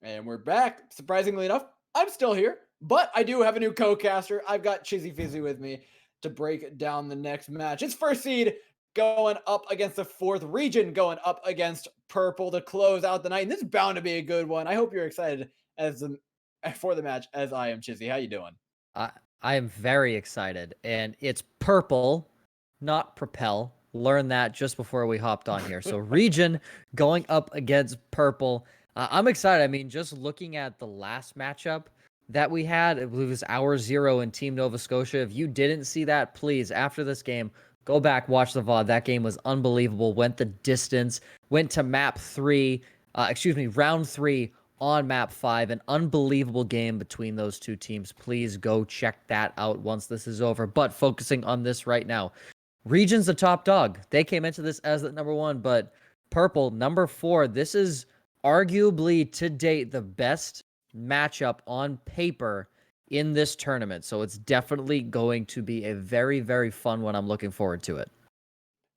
And we're back. Surprisingly enough, I'm still here, but I do have a new co-caster. I've got Chizzy Fizzy with me to break down the next match. It's first seed going up against the fourth region, going up against purple to close out the night. And this is bound to be a good one. I hope you're excited for the match as I am, Chizzy. How you doing? I I am very excited, and it's purple, not propel. Learned that just before we hopped on here. So Regen going up against purple. I'm excited. I mean, just looking at the last matchup that we had, I believe it was Hour Zero in Team Nova Scotia. If you didn't see that, please, after this game, go back, watch the VOD. That game was unbelievable. Went the distance, went to round three on map 5. An unbelievable game between those two teams. Please go check that out once this is over. But focusing on this right now, Regen's the top dog. They came into this as the number 1, but purple, number 4. This is arguably to date the best matchup on paper in this tournament. So it's definitely going to be a very, very fun one. I'm looking forward to it.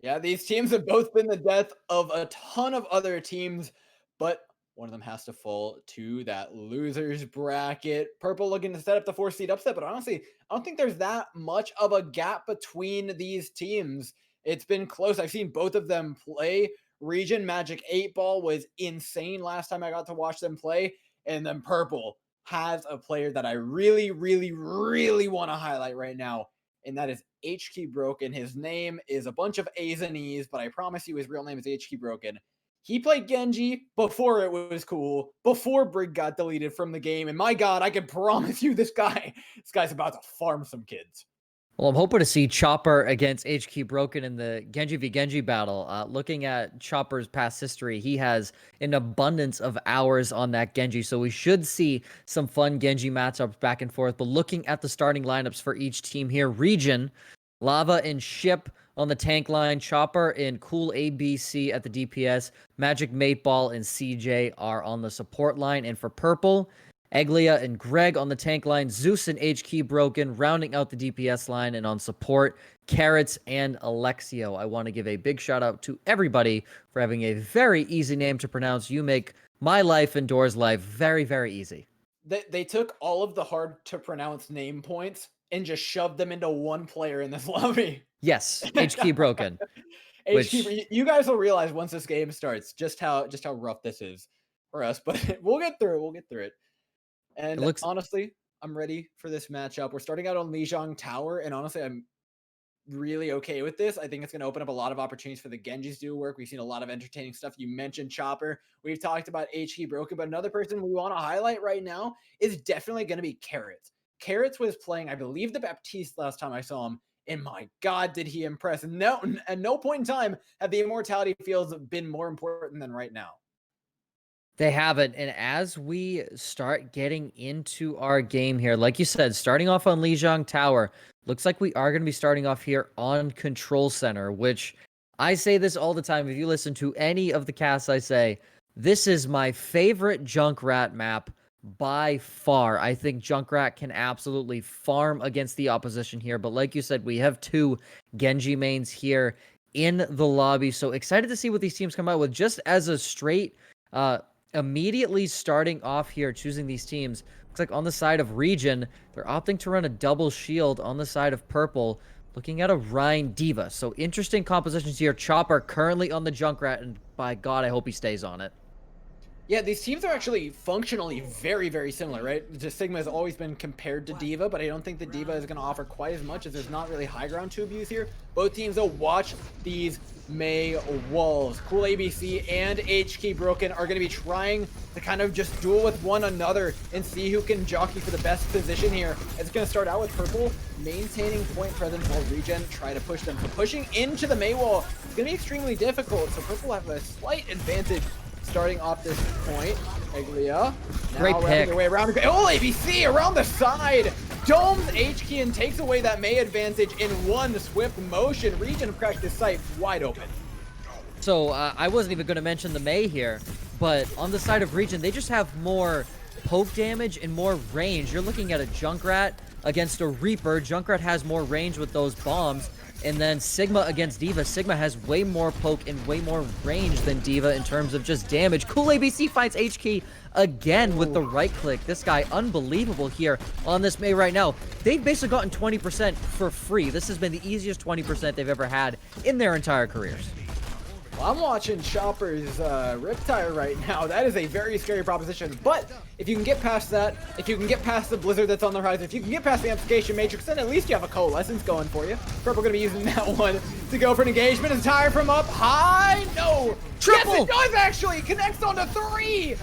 Yeah, these teams have both been the death of a ton of other teams, but one of them has to fall to that losers bracket. Purple looking to set up the 4 seed upset, but honestly, I don't think there's that much of a gap between these teams. It's been close. I've seen both of them play. Regen Magic 8 Ball was insane last time I got to watch them play, and then Purple has a player that I really, really, really want to highlight right now, and that is HK Broken. His name is a bunch of A's and E's, but I promise you his real name is HK Broken. He played Genji before it was cool, before Brig got deleted from the game, and my god, I can promise you this guy's about to farm some kids. Well, I'm hoping to see Chopper against HQ Broken in the Genji v Genji battle. Looking at Chopper's past history, he has an abundance of hours on that Genji, so we should see some fun Genji matchups back and forth. But looking at the starting lineups for each team here, Regen, Lava and Ship on the tank line, Chopper and Cool ABC at the DPS, Magic Mateball and CJ are on the support line, and for Purple, Eglia and Greg on the tank line, Zeus and HK Broken rounding out the DPS line, and on support, Carrots and Alexio. I want to give a big shout out to everybody for having a very easy name to pronounce. You make my life and Door's life very, very easy. They took all of the hard to pronounce name points and just shoved them into one player in this lobby. Yes, HK Broken. HK, you guys will realize once this game starts just how rough this is for us, but we'll get through it. We'll get through it. And honestly, I'm ready for this matchup. We're starting out on Lijiang Tower, and honestly, I'm really okay with this. I think it's going to open up a lot of opportunities for the Genjis to do work. We've seen a lot of entertaining stuff. You mentioned Chopper. We've talked about HK Broken, but another person we want to highlight right now is definitely going to be Carrots. Carrots was playing, I believe, the Baptiste last time I saw him, and my god, did he impress. No, at no point in time have the Immortality Fields been more important than right now. They haven't. And as we start getting into our game here, like you said, starting off on Lijiang Tower, looks like we are going to be starting off here on Control Center, which I say this all the time. If you listen to any of the casts, I say, this is my favorite Junkrat map by far. I think Junkrat can absolutely farm against the opposition here. But like you said, we have 2 Genji mains here in the lobby. So excited to see what these teams come out with. Just as a straight... immediately starting off here, choosing these teams, looks like on the side of Regen, they're opting to run a double shield. On the side of Purple, looking at a Rein D.Va. So interesting compositions here. Chopper currently on the Junkrat, and by God, I hope he stays on it. Yeah, these teams are actually functionally very, very similar, right? Just Sigma has always been compared to D.Va, but I don't think the D.Va is going to offer quite as much, as there's not really high ground to abuse here. Both teams, though, watch these Mei walls. Cool ABC and HK Broken are going to be trying to kind of just duel with one another and see who can jockey for the best position here. It's going to start out with Purple maintaining point presence while Regen try to push them. So pushing into the Mei wall is going to be extremely difficult, so Purple have a slight advantage starting off this point. Eglia now wrapping their way around. Oh, ABC around the side. Domes HK and takes away that Mei advantage in one swift motion. Regen cracked this site wide open. So I wasn't even going to mention the Mei here, but on the side of Regen, they just have more poke damage and more range. You're looking at a Junkrat against a Reaper. Junkrat has more range with those bombs. And then Sigma against D.Va. Sigma has way more poke and way more range than D.Va in terms of just damage. Cool ABC finds H-Key again with the right click. This guy, unbelievable here on this Mei right now. They've basically gotten 20% for free. This has been the easiest 20% they've ever had in their entire careers. Well, I'm watching Chopper's Riptire right now. That is a very scary proposition. But if you can get past that, if you can get past the Blizzard that's on the horizon, if you can get past the Amplification Matrix, then at least you have a Coalescence going for you. Purple going to be using that one to go for an engagement. Is Tire from up high? No. Triple. Yes, it does actually. Connects onto 3.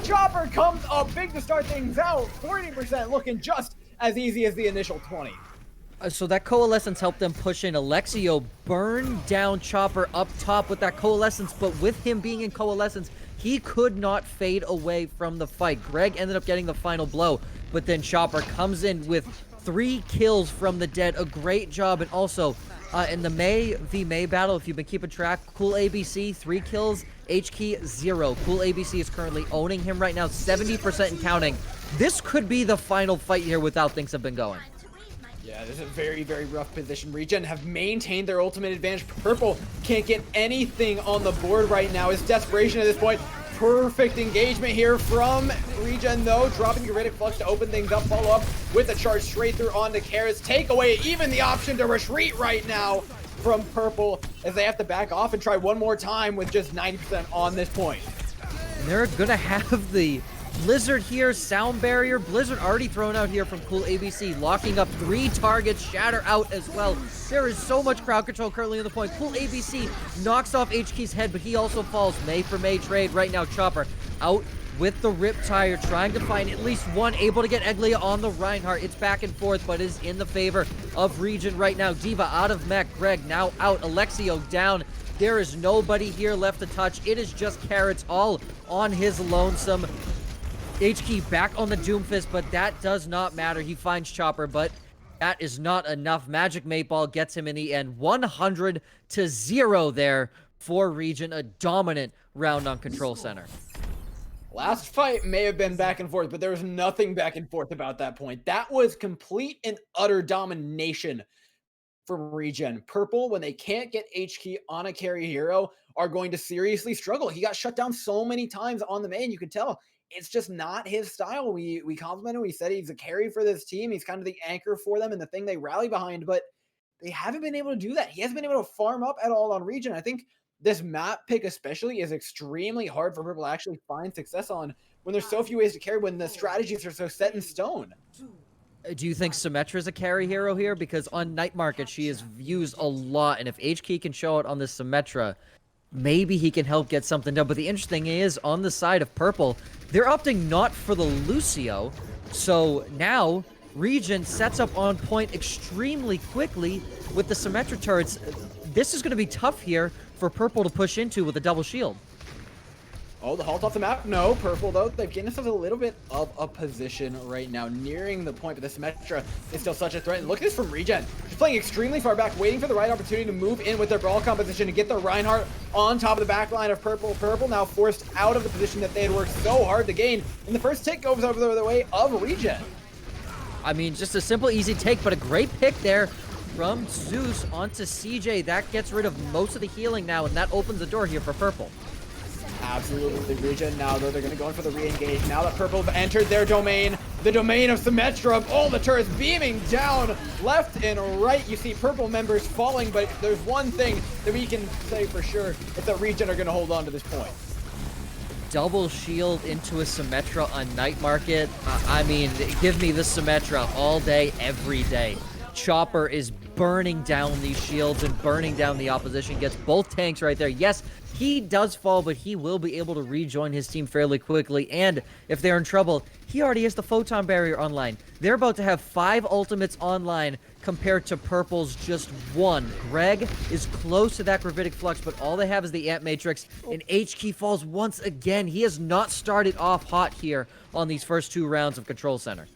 Chopper comes up big to start things out. 40% looking just as easy as the initial 20. So that Coalescence helped them push in. Alexio burned down Chopper up top with that Coalescence, but with him being in Coalescence, he could not fade away from the fight. Greg ended up getting the final blow, but then Chopper comes in with 3 kills from the dead. A great job, and also in the Mei v Mei battle, if you've been keeping track, Cool ABC, 3 kills, H-Key, 0. Cool ABC is currently owning him right now, 70% and counting. This could be the final fight here with how things have been going. Yeah, this is a very, very rough position. Regen have maintained their ultimate advantage. Purple can't get anything on the board right now. It's desperation at this point. Perfect engagement here from Regen, though. Dropping the Gravitic Flux to open things up. Follow up with a charge straight through onto Karis. Take away even the option to retreat right now from Purple as they have to back off and try one more time with just 90% on this point. And they're going to have the Blizzard here, sound barrier. Blizzard already thrown out here from Cool ABC, locking up 3 targets, Shatter out as well. There is so much crowd control currently on the point. Cool ABC knocks off H-Key's head, but he also falls. Mei for Mei trade right now. Chopper out with the Riptire, trying to find at least one, able to get Eglia on the Reinhardt. It's back and forth, but is in the favor of Regen right now. D.Va out of mech, Greg now out, Alexio down. There is nobody here left to touch. It is just Carrots all on his lonesome. H-Key back on the Doomfist, but that does not matter. He finds Chopper, but that is not enough. Magic 8 Ball gets him in the end. 100-0 there for Regen. A dominant round on Control Center. Last fight may have been back and forth, but there was nothing back and forth about that point. That was complete and utter domination from Regen. Purple, when they can't get H-Key on a carry hero, are going to seriously struggle. He got shut down so many times on the main, you could tell. It's just not his style. We complimented him. We said he's a carry for this team. He's kind of the anchor for them and the thing they rally behind, but they haven't been able to do that. He hasn't been able to farm up at all on Regen. I think this map pick especially is extremely hard for Purple to actually find success on when there's so few ways to carry, when the strategies are so set in stone. Do you think Symmetra is a carry hero here? Because on Night Market, she is used a lot, and if H-Key can show it on this Symmetra, maybe he can help get something done. But the interesting thing is, on the side of Purple, they're opting not for the Lucio. So now, Regen sets up on point extremely quickly with the Symmetra turrets. This is going to be tough here for Purple to push into with a double shield. Oh, the halt off the map? No. Purple, though, they've gained themselves a little bit of a position right now, nearing the point, but the Symmetra is still such a threat. And look at this from Regen. Just playing extremely far back, waiting for the right opportunity to move in with their brawl composition and get the Reinhardt on top of the back line of Purple. Purple now forced out of the position that they had worked so hard to gain. And the first tick goes over the way of Regen. I mean, just a simple, easy take, but a great pick there from Zeus onto CJ. That gets rid of most of the healing now, and that opens the door here for Purple. Absolutely, Regen now, though, they're going to go in for the re-engage. Now that Purple have entered their domain, the domain of Symmetra, all the turrets beaming down left and right. You see Purple members falling, but there's one thing that we can say for sure, is that Regen are going to hold on to this point. Double shield into a Symmetra on Night Market. I mean, give me the Symmetra all day, every day. Chopper is burning down these shields and burning down the opposition. Gets both tanks right there. Yes, he does fall, but he will be able to rejoin his team fairly quickly. And if they're in trouble, he already has the Photon Barrier online. They're about to have 5 ultimates online compared to Purple's just 1. Greg is close to that Gravitic Flux, but all they have is the Amp Matrix, and H-Key falls once again. He has not started off hot here on these first 2 rounds of Control Center.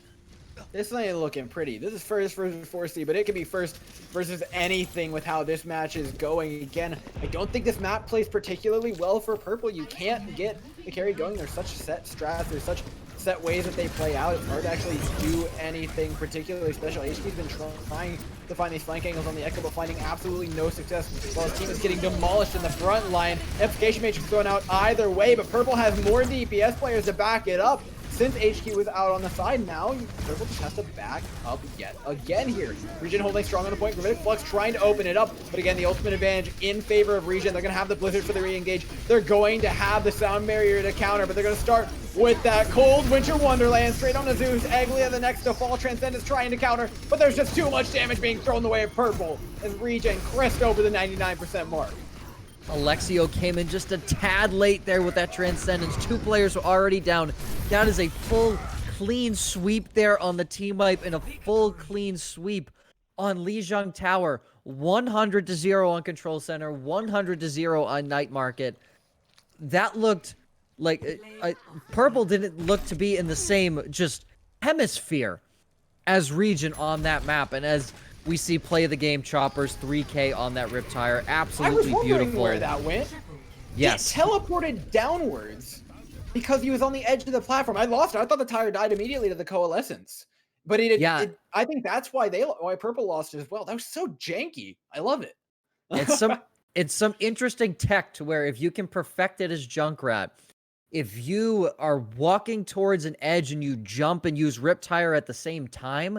This ain't looking pretty. This is first versus 4C, but it could be first versus anything with how this match is going. Again, I don't think this map plays particularly well for Purple. You can't get the carry going. There's such set strats. There's such set ways that they play out, it's hard to actually do anything particularly special. HK's been trying to find these flank angles on the Echo, but finding absolutely no success, while his team is getting demolished in the front line. Amplification Matrix thrown out either way, but Purple has more DPS players to back it up. Since HQ was out on the side, now Purple just has to back up yet again here. Regen holding strong on the point. Gravitic Flux trying to open it up, but again, the ultimate advantage in favor of Regen. They're going to have the Blizzard for the re-engage. They're going to have the Sound Barrier to counter, but they're going to start with that cold Winter Wonderland straight on the Zeus. Eglia the next to fall. Transcendence trying to counter, but there's just too much damage being thrown the way of Purple as Regen crest over the 99% mark. Alexio came in just a tad late there with that Transcendence. 2 players were already down. That is a full, clean sweep there on the team wipe and a full, clean sweep on Lijiang Tower. 100-0 on Control Center, 100-0 on Night Market. That looked like... Purple didn't look to be in the same just hemisphere as Regen on that map. And as we see play of the game Choppers 3K on that Riptire. Absolutely beautiful. I was wondering where that went. Yes. It teleported downwards because he was on the edge of the platform. I lost it. I thought the tire died immediately to the Coalescence. But I think that's why Purple lost it as well. That was so janky. I love it. It's some interesting tech to where if you can perfect it as Junkrat, if you are walking towards an edge and you jump and use Riptire at the same time,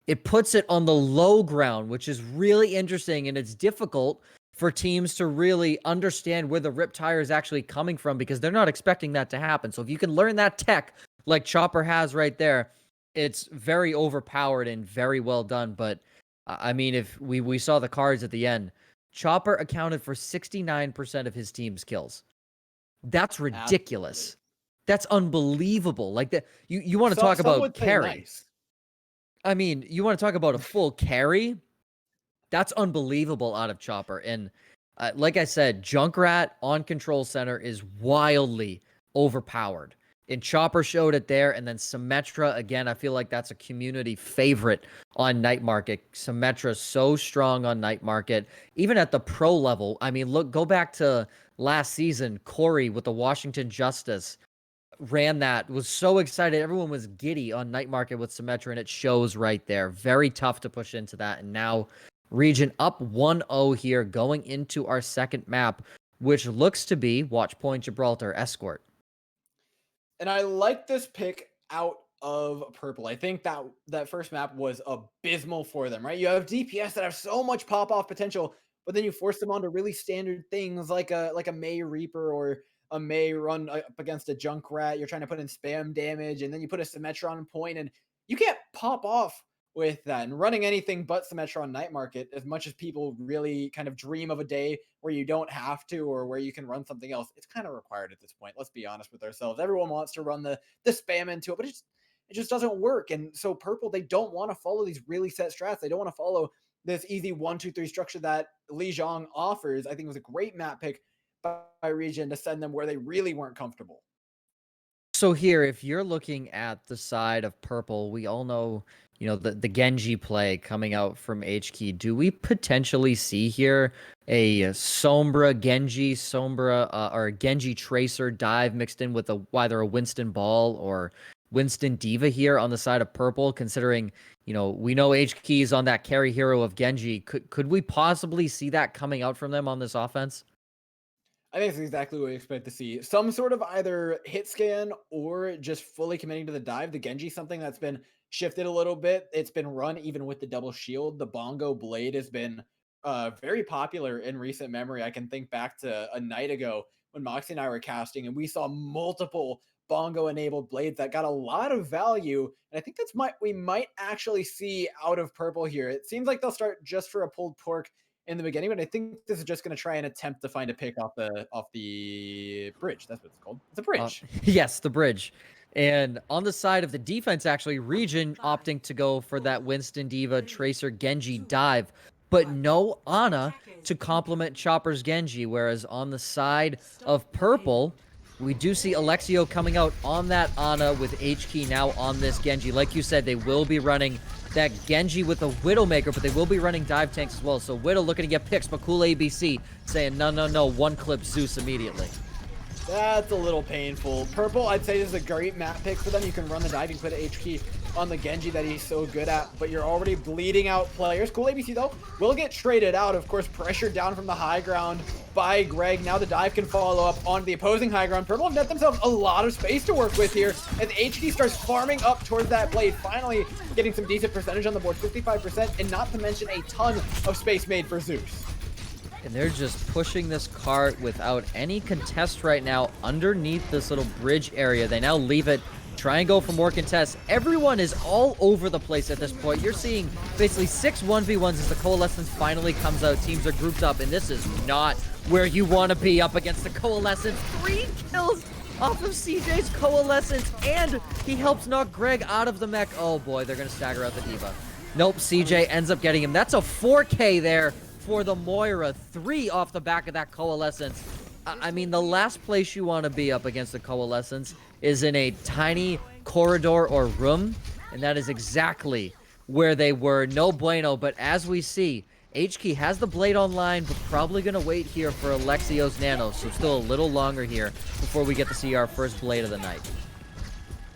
it puts it on the low ground, which is really interesting, and it's difficult for teams to really understand where the Riptire is actually coming from because they're not expecting that to happen. So if you can learn that tech like Chopper has right there, it's very overpowered and very well done. But, I mean, if we saw the cards at the end, Chopper accounted for 69% of his team's kills. That's ridiculous. Absolutely. That's unbelievable. Like, that, you want to talk about carry. Nice. I mean, you want to talk about a full carry? That's unbelievable out of Chopper. And like I said, Junkrat on Control Center is wildly overpowered. And Chopper showed it there. And then Symmetra, again, I feel like that's a community favorite on Night Market. Symmetra so strong on Night Market. Even at the pro level, I mean, look, go back to last season, Corey with the Washington Justice. Ran that, was so excited. Everyone was giddy on Night Market with Symmetra, and it shows right there. Very tough to push into that. And now Regen up 1-0 here going into our second map, which looks to be Watch Point Gibraltar Escort. And I like this pick out of Purple. I think that first map was abysmal for them, right? You have DPS that have so much pop-off potential, but then you force them onto really standard things like a May Reaper or a May run up against a Junkrat. You're trying to put in spam damage, and then you put a Symmetra on point, and you can't pop off with that. And running anything but Symmetra on Night Market, as much as people really kind of dream of a day where you don't have to or where you can run something else, it's kind of required at this point. Let's be honest with ourselves. Everyone wants to run the spam into it, but it just doesn't work. And so Purple, they don't want to follow these really set strats. They don't want to follow this easy 1-2-3 structure that Lijiang offers. I think it was a great map pick by Regen to send them where they really weren't comfortable. So here, if you're looking at the side of Purple, we all know, you know, the Genji play coming out from HK. Do we potentially see here a Sombra Genji, or a Genji Tracer dive mixed in with either a Winston Ball or Winston Diva here on the side of Purple, considering, you know, we know HK is on that carry hero of Genji. Could we possibly see that coming out from them on this offense? I think it's exactly what we expect to see. Some sort of either hit scan or just fully committing to the dive. The Genji, something that's been shifted a little bit. It's been run even with the double shield. The Bongo Blade has been very popular in recent memory. I can think back to a night ago when Moxie and I were casting, and we saw multiple Bongo-enabled blades that got a lot of value. And I think we might actually see out of Purple here. It seems like they'll start just for a pulled pork in the beginning, but I think this is just going to try and attempt to find a pick off the bridge. That's what it's called. It's a bridge. Yes, the bridge. And on the side of the defense, actually, Regen opting to go for that Winston Diva Tracer Genji dive, but no Ana to complement Chopper's Genji, whereas on the side of Purple, we do see Alexio coming out on that Ana with HK now on this Genji. Like you said, they will be running that Genji with a Widowmaker, but they will be running dive tanks as well. So Widow looking to get picks, but Cool ABC saying, no, one clip Zeus immediately. That's a little painful. Purple, I'd say, this is a great map pick for them. You can run the dive, you can put H key on the Genji that he's so good at, but you're already bleeding out players. Cool ABC, though, will get traded out. Of course, pressured down from the high ground by Greg. Now the dive can follow up on the opposing high ground. Purple have net themselves a lot of space to work with here, as H key starts farming up towards that blade, finally getting some decent percentage on the board, 55%, and not to mention a ton of space made for Zeus. And they're just pushing this cart without any contest right now underneath this little bridge area. They now leave it, try and go for more contests. Everyone is all over the place at this point. You're seeing basically 6 1v1s as the Coalescence finally comes out. Teams are grouped up, and this is not where you want to be up against the Coalescence. 3 kills off of CJ's Coalescence, and he helps knock Greg out of the mech. Oh boy, they're going to stagger out the Diva. Nope, CJ ends up getting him. That's a 4K there for the Moira. 3 off the back of that Coalescence. I mean, the last place you want to be up against the Coalescence is in a tiny corridor or room, and that is exactly where they were. No bueno, but as we see, HKey has the blade online, but probably going to wait here for Alexio's Nano, so still a little longer here before we get to see our first blade of the night.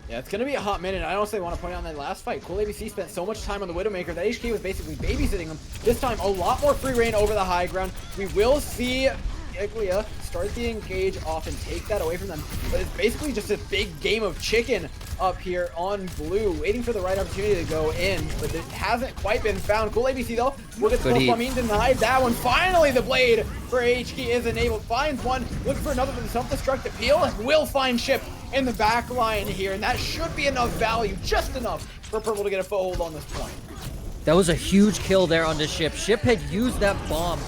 Yeah, it's going to be a hot minute. I also want to point out in that last fight, Cool ABC spent so much time on the Widowmaker that HK was basically babysitting him. This time, a lot more free reign over the high ground. We will see Iglia start the engage off and take that away from them. But it's basically just a big game of chicken up here on blue, waiting for the right opportunity to go in, but it hasn't quite been found. Cool ABC, though, will get the Flamine denied that one. Finally, the blade for HK is enabled. Finds one, looking for another, but the self-destruct appeal will find Ship in the back line here, and that should be enough value, just enough for Purple to get a foothold on this point. That was a huge kill there on the Ship. Ship had used that bomb,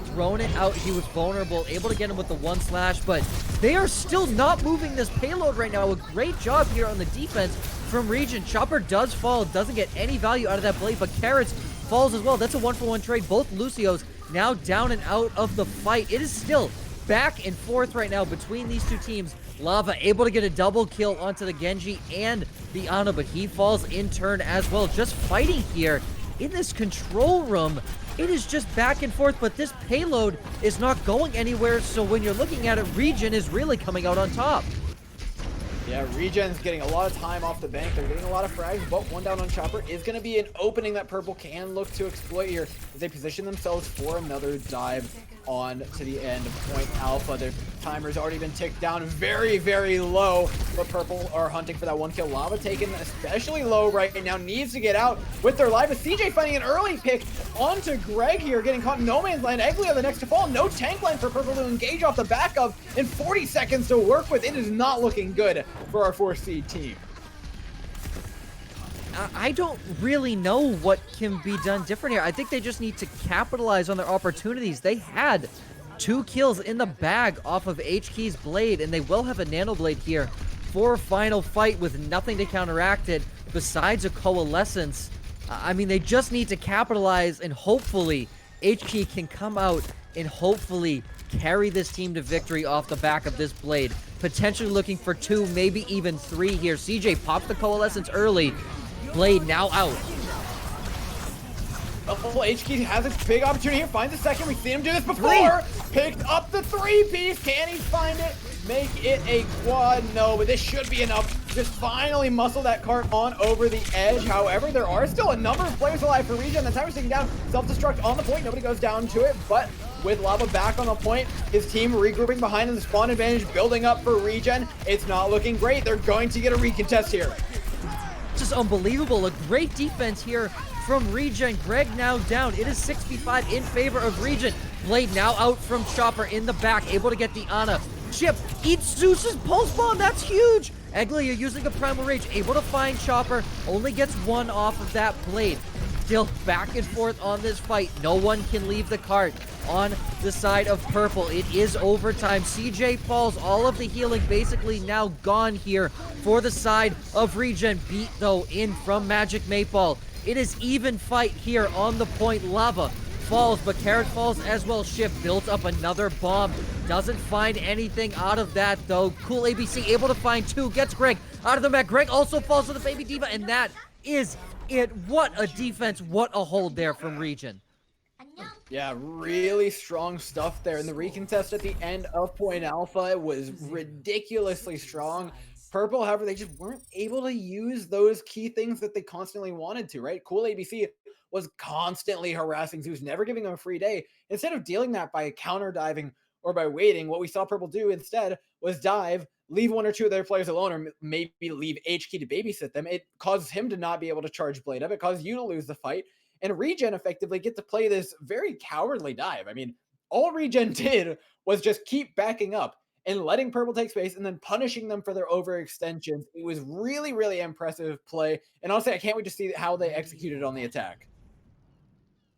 thrown it out. He was vulnerable, able to get him with the 1 slash, but they are still not moving this payload right now. A great job here on the defense from Regen. Chopper does fall, doesn't get any value out of that blade, but Carrots falls as well. That's a 1-for-1 trade. Both Lucios now down and out of the fight. It is still back and forth right now between these two teams. Lava able to get a double kill onto the Genji and the Ana, but he falls in turn as well. Just fighting here in this control room. It is just back and forth, but this payload is not going anywhere, so when you're looking at it, Regen is really coming out on top. Yeah, Regen's getting a lot of time off the bank. They're getting a lot of frags, but 1 down on Chopper is going to be an opening that Purple can look to exploit here as they position themselves for another dive on to the end of Point Alpha. Their timer's already been ticked down very, very low, but Purple are hunting for that 1 kill. Lava taken especially low right now, needs to get out with their life. CJ finding an early pick onto Greg here, getting caught in no man's land. Eglia the next to fall. No tank line for Purple to engage off the back of, and 40 seconds to work with. It is not looking good for our 4 seed team. I don't really know what can be done different here. I think they just need to capitalize on their opportunities. They had 2 kills in the bag off of HKey's blade, and they will have a nano blade here for a final fight with nothing to counteract it besides a coalescence. I mean, they just need to capitalize, and hopefully HKey can come out and hopefully carry this team to victory off the back of this blade. Potentially looking for 2, maybe even 3 here. CJ popped the coalescence early. Blade now out. Oh, HK has a big opportunity here. Finds a second. We've seen him do this before. Picked up the 3-piece. Can he find it? Make it a quad? No, but this should be enough. Just finally muscle that cart on over the edge. However, there are still a number of players alive for Regen. The timer's taking down. Self-destruct on the point. Nobody goes down to it, but with Lava back on the point, his team regrouping behind him, the spawn advantage building up for Regen. It's not looking great. They're going to get a recontest here. Just unbelievable. A great defense here from Regen. Greg now down. It is 6v5 in favor of Regen. Blade now out from Chopper in the back, able to get the Ana. Chip eats Zeus's pulse bomb. That's huge. Eglia using a primal rage, able to find Chopper. Only gets 1 off of that blade. Still back and forth on this fight. No one can leave the cart on the side of Purple. It is overtime. CJ falls. All of the healing basically now gone here for the side of Regen. Beat though in from Magic Maypole. It is even fight here on the point. Lava falls, but Carrot falls as well. Ship built up another bomb. Doesn't find anything out of that though. Cool ABC able to find 2. Gets Greg out of the mech. Greg also falls to the baby diva, and that is it. What a defense. What a hold there from Regen. Yeah, really strong stuff there. And the recontest at the end of Point Alpha was ridiculously strong. Purple, however, they just weren't able to use those key things that they constantly wanted to, right? Cool ABC was constantly harassing Zeus, never giving him a free day. Instead of dealing that by counter diving or by waiting, what we saw Purple do instead was dive, leave one or two of their players alone, or maybe leave HK to babysit them. It causes him to not be able to charge Blade Up. It causes you to lose the fight and Regen effectively get to play this very cowardly dive. I mean, all Regen did was just keep backing up and letting Purple take space and then punishing them for their overextensions. It was really, really impressive play. And honestly, I can't wait to see how they executed on the attack.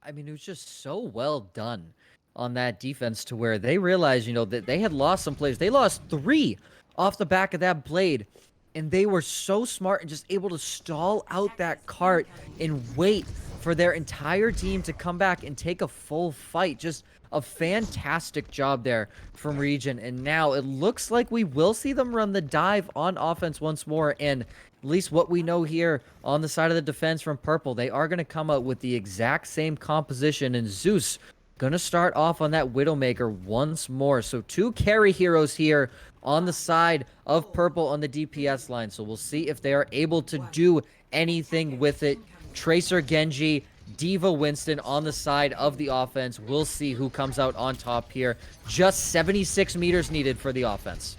I mean, it was just so well done on that defense to where they realized, that they had lost some players. They lost 3 off the back of that blade, and they were so smart and just able to stall out that cart and wait for their entire team to come back and take a full fight. Just a fantastic job there from Regen. And now it looks like we will see them run the dive on offense once more. And at least what we know here on the side of the defense from Purple, they are going to come out with the exact same composition. And Zeus going to start off on that Widowmaker once more. So 2 carry heroes here on the side of Purple on the DPS line. So we'll see if they are able to do anything with it. Tracer Genji, Diva Winston on the side of the offense. We'll see who comes out on top here. Just 76 meters needed for the offense.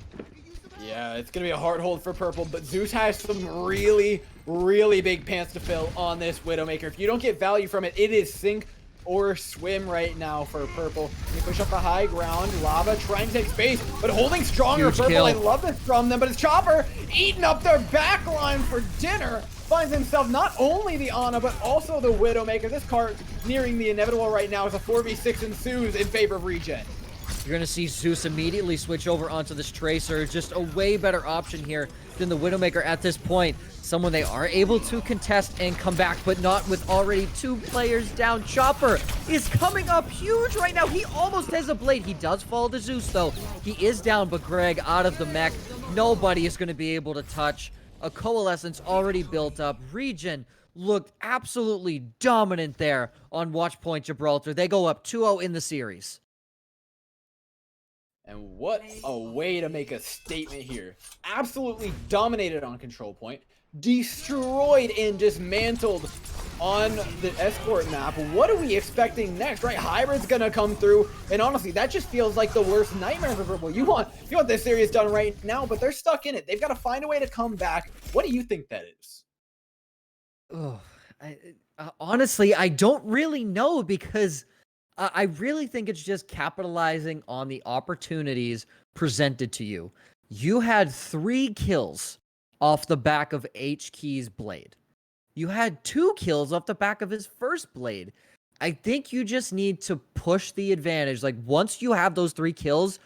Yeah, it's going to be a hard hold for Purple, but Zeus has some really, really big pants to fill on this Widowmaker. If you don't get value from it, it is sink or swim right now for Purple. They push up the high ground. Lava trying to take space, but holding stronger. Huge Purple, kill. I love this from them, but it's Chopper eating up their back line for dinner. Finds himself not only the Ana, but also the Widowmaker. This card nearing the inevitable right now as a 4v6 ensues in favor of Regen. You're going to see Zeus immediately switch over onto this Tracer. Just a way better option here than the Widowmaker at this point. Someone they are able to contest and come back, but not with already 2 players down. Chopper is coming up huge right now. He almost has a blade. He does fall to Zeus, though. He is down, but Greg out of the mech. Nobody is going to be able to touch. A Coalescence already built up. Regen looked absolutely dominant there on Watchpoint Gibraltar. They go up 2-0 in the series. And what a way to make a statement here. Absolutely dominated on control point, destroyed and dismantled on the escort map. What are we expecting next, right? Hybrid's gonna come through, and honestly, that just feels like the worst nightmare for Purple. You want this series done right now, but they're stuck in it. They've got to find a way to come back. What do you think that is? Oh, honestly, I don't really know because I really think it's just capitalizing on the opportunities presented to you. You had 3 kills off the back of H-Key's blade. You had 2 kills off the back of his first blade. I think you just need to push the advantage. Like, once you have those 3 kills,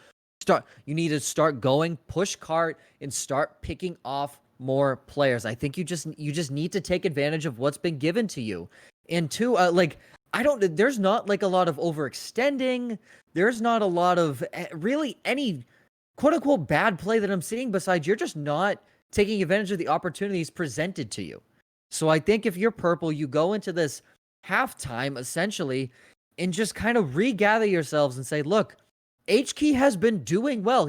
you need to start going, push cart, and start picking off more players. I think you just need to take advantage of what's been given to you. And 2, there's not like a lot of overextending. There's not a lot of really any quote unquote bad play that I'm seeing besides you're just not taking advantage of the opportunities presented to you. So I think if you're Purple, you go into this halftime essentially and just kind of regather yourselves and say, look, H-Key has been doing well.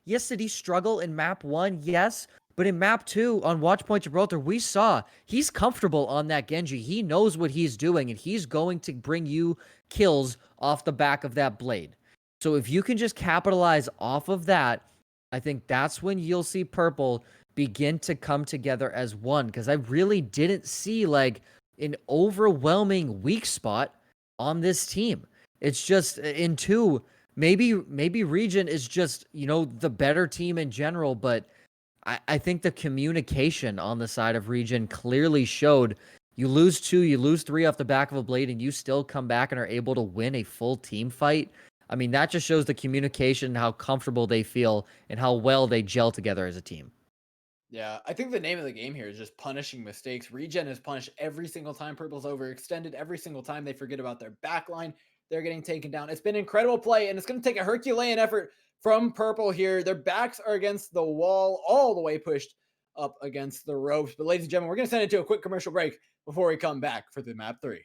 Yes, did he struggle in map 1? Yes. But in map 2 on Watchpoint Gibraltar, we saw he's comfortable on that Genji. He knows what he's doing, and he's going to bring you kills off the back of that blade. So if you can just capitalize off of that, I think that's when you'll see Purple begin to come together as one. Because I really didn't see like an overwhelming weak spot on this team. It's just in 2, maybe Regen is just, the better team in general, but I think the communication on the side of Regen clearly showed you lose 2, you lose 3 off the back of a blade, and you still come back and are able to win a full team fight. I mean, that just shows the communication, how comfortable they feel, and how well they gel together as a team. Yeah, I think the name of the game here is just punishing mistakes. Regen is punished every single time Purple's overextended. Every single time they forget about their backline, they're getting taken down. It's been incredible play, and it's going to take a Herculean effort from Purple here. Their backs are against the wall, all the way pushed up against the ropes. But ladies and gentlemen, we're going to send it to a quick commercial break before we come back for the map 3.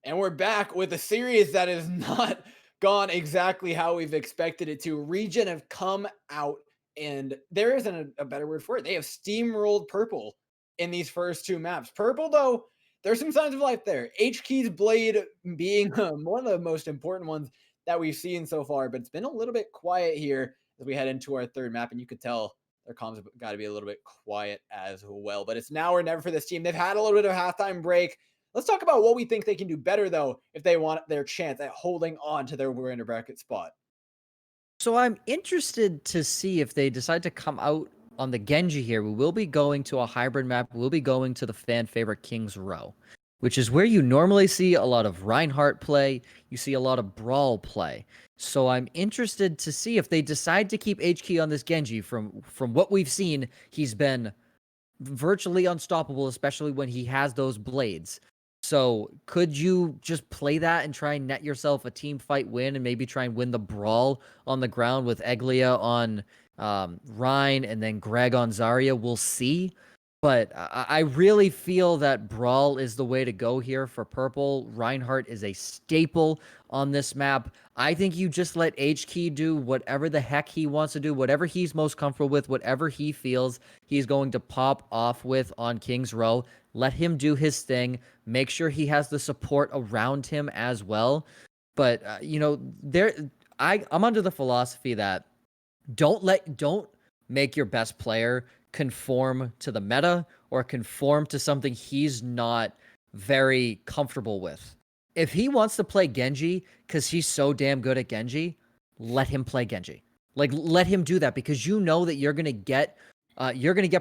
And we're back with a series that has not gone exactly how we've expected it to. Regen have come out, and there isn't a better word for it. They have steamrolled Purple in these first two maps. Purple, though, there's some signs of life there. H-Key's Blade being one of the most important ones that we've seen so far, but it's been a little bit quiet here as we head into our third map, and you could tell their comms have got to be a little bit quiet as well. But it's now or never for this team. They've had a little bit of a halftime break. Let's talk about what we think they can do better, though, if they want their chance at holding on to their winner bracket spot. So I'm interested to see if they decide to come out on the Genji here. We will be going to a hybrid map. We'll be going to the fan favorite King's Row, which is where you normally see a lot of Reinhardt play. You see a lot of Brawl play. So I'm interested to see if they decide to keep HK on this Genji. From what we've seen, he's been virtually unstoppable, especially when he has those blades. So could you just play that and try and net yourself a team fight win and maybe try and win the brawl on the ground with Eglia on Rhine and then Greg on Zarya? We'll see. But I really feel that Brawl is the way to go here for Purple. Reinhardt is a staple on this map. I think you just let HK do whatever the heck he wants to do, whatever he's most comfortable with, whatever he feels he's going to pop off with on King's Row. Let him do his thing. Make sure he has the support around him as well. But, I'm under the philosophy that don't make your best player conform to the meta or conform to something he's not very comfortable with. If he wants to play Genji because he's so damn good at Genji, let him play Genji. Like, let him do that because you know that you're gonna get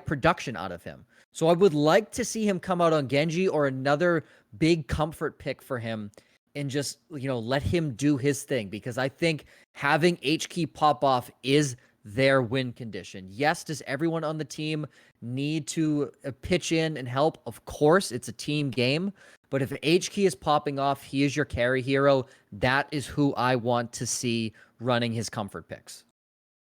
production out of him. So I would like to see him come out on Genji or another big comfort pick for him and just, let him do his thing because I think having HK pop off is their win condition. Yes, does everyone on the team need to pitch in and help? Of course, it's a team game. But if HK is popping off, he is your carry hero. That is who I want to see running his comfort picks.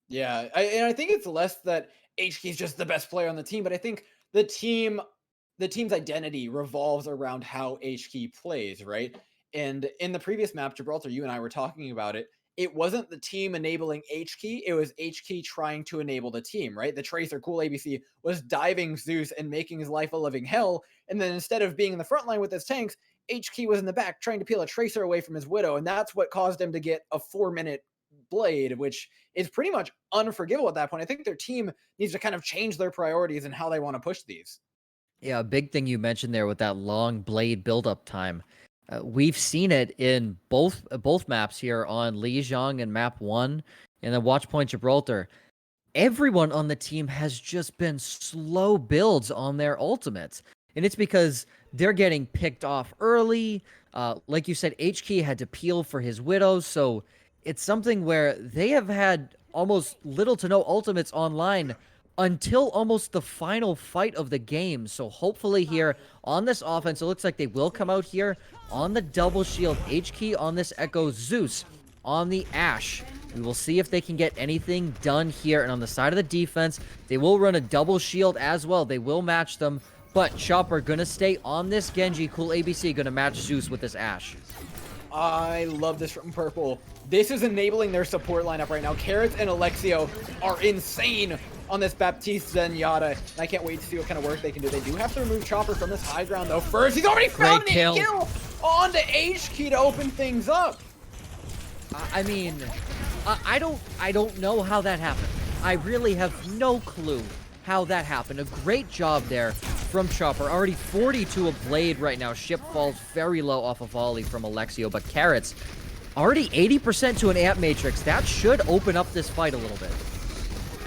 Yeah, I think it's less that HK is just the best player on the team, but I think the team's identity revolves around how HK plays, right? And in the previous map, Gibraltar, you and I were talking about it. It wasn't the team enabling HK, it was HK trying to enable the team, right? The Tracer, Cool ABC, was diving Zeus and making his life a living hell. And then instead of being in the front line with his tanks, HK was in the back trying to peel a Tracer away from his Widow. And that's what caused him to get a 4-minute blade, which is pretty much unforgivable at that point. I think their team needs to kind of change their priorities and how they want to push these. Yeah, a big thing you mentioned there with that long blade buildup time. We've seen it in both maps here on Lijiang and map 1 and then Watchpoint Gibraltar. Everyone on the team has just been slow builds on their ultimates. And it's because they're getting picked off early. Like you said, HK had to peel for his Widows, so it's something where they have had almost little to no ultimates online until almost the final fight of the game. So hopefully here on this offense, it looks like they will come out here on the double shield. HK on this Echo, Zeus on the Ashe. We will see if they can get anything done here. And on the side of the defense, they will run a double shield as well. They will match them. But Chopper gonna stay on this Genji. Cool ABC gonna match Zeus with this Ashe. I love this from Purple. This is enabling their support lineup right now. Carrots and Alexio are insane on this Baptiste Zenyatta. And I can't wait to see what kind of work they can do. They do have to remove Chopper from this high ground, though. First, he's already found the kill onto HK to open things up. I mean, I don't know how that happened. I really have no clue how that happened. A great job there from Chopper. Already 42 a blade right now. Ship falls very low off a volley from Alexio, but Carrots already 80% to an amp matrix. That should open up this fight a little bit.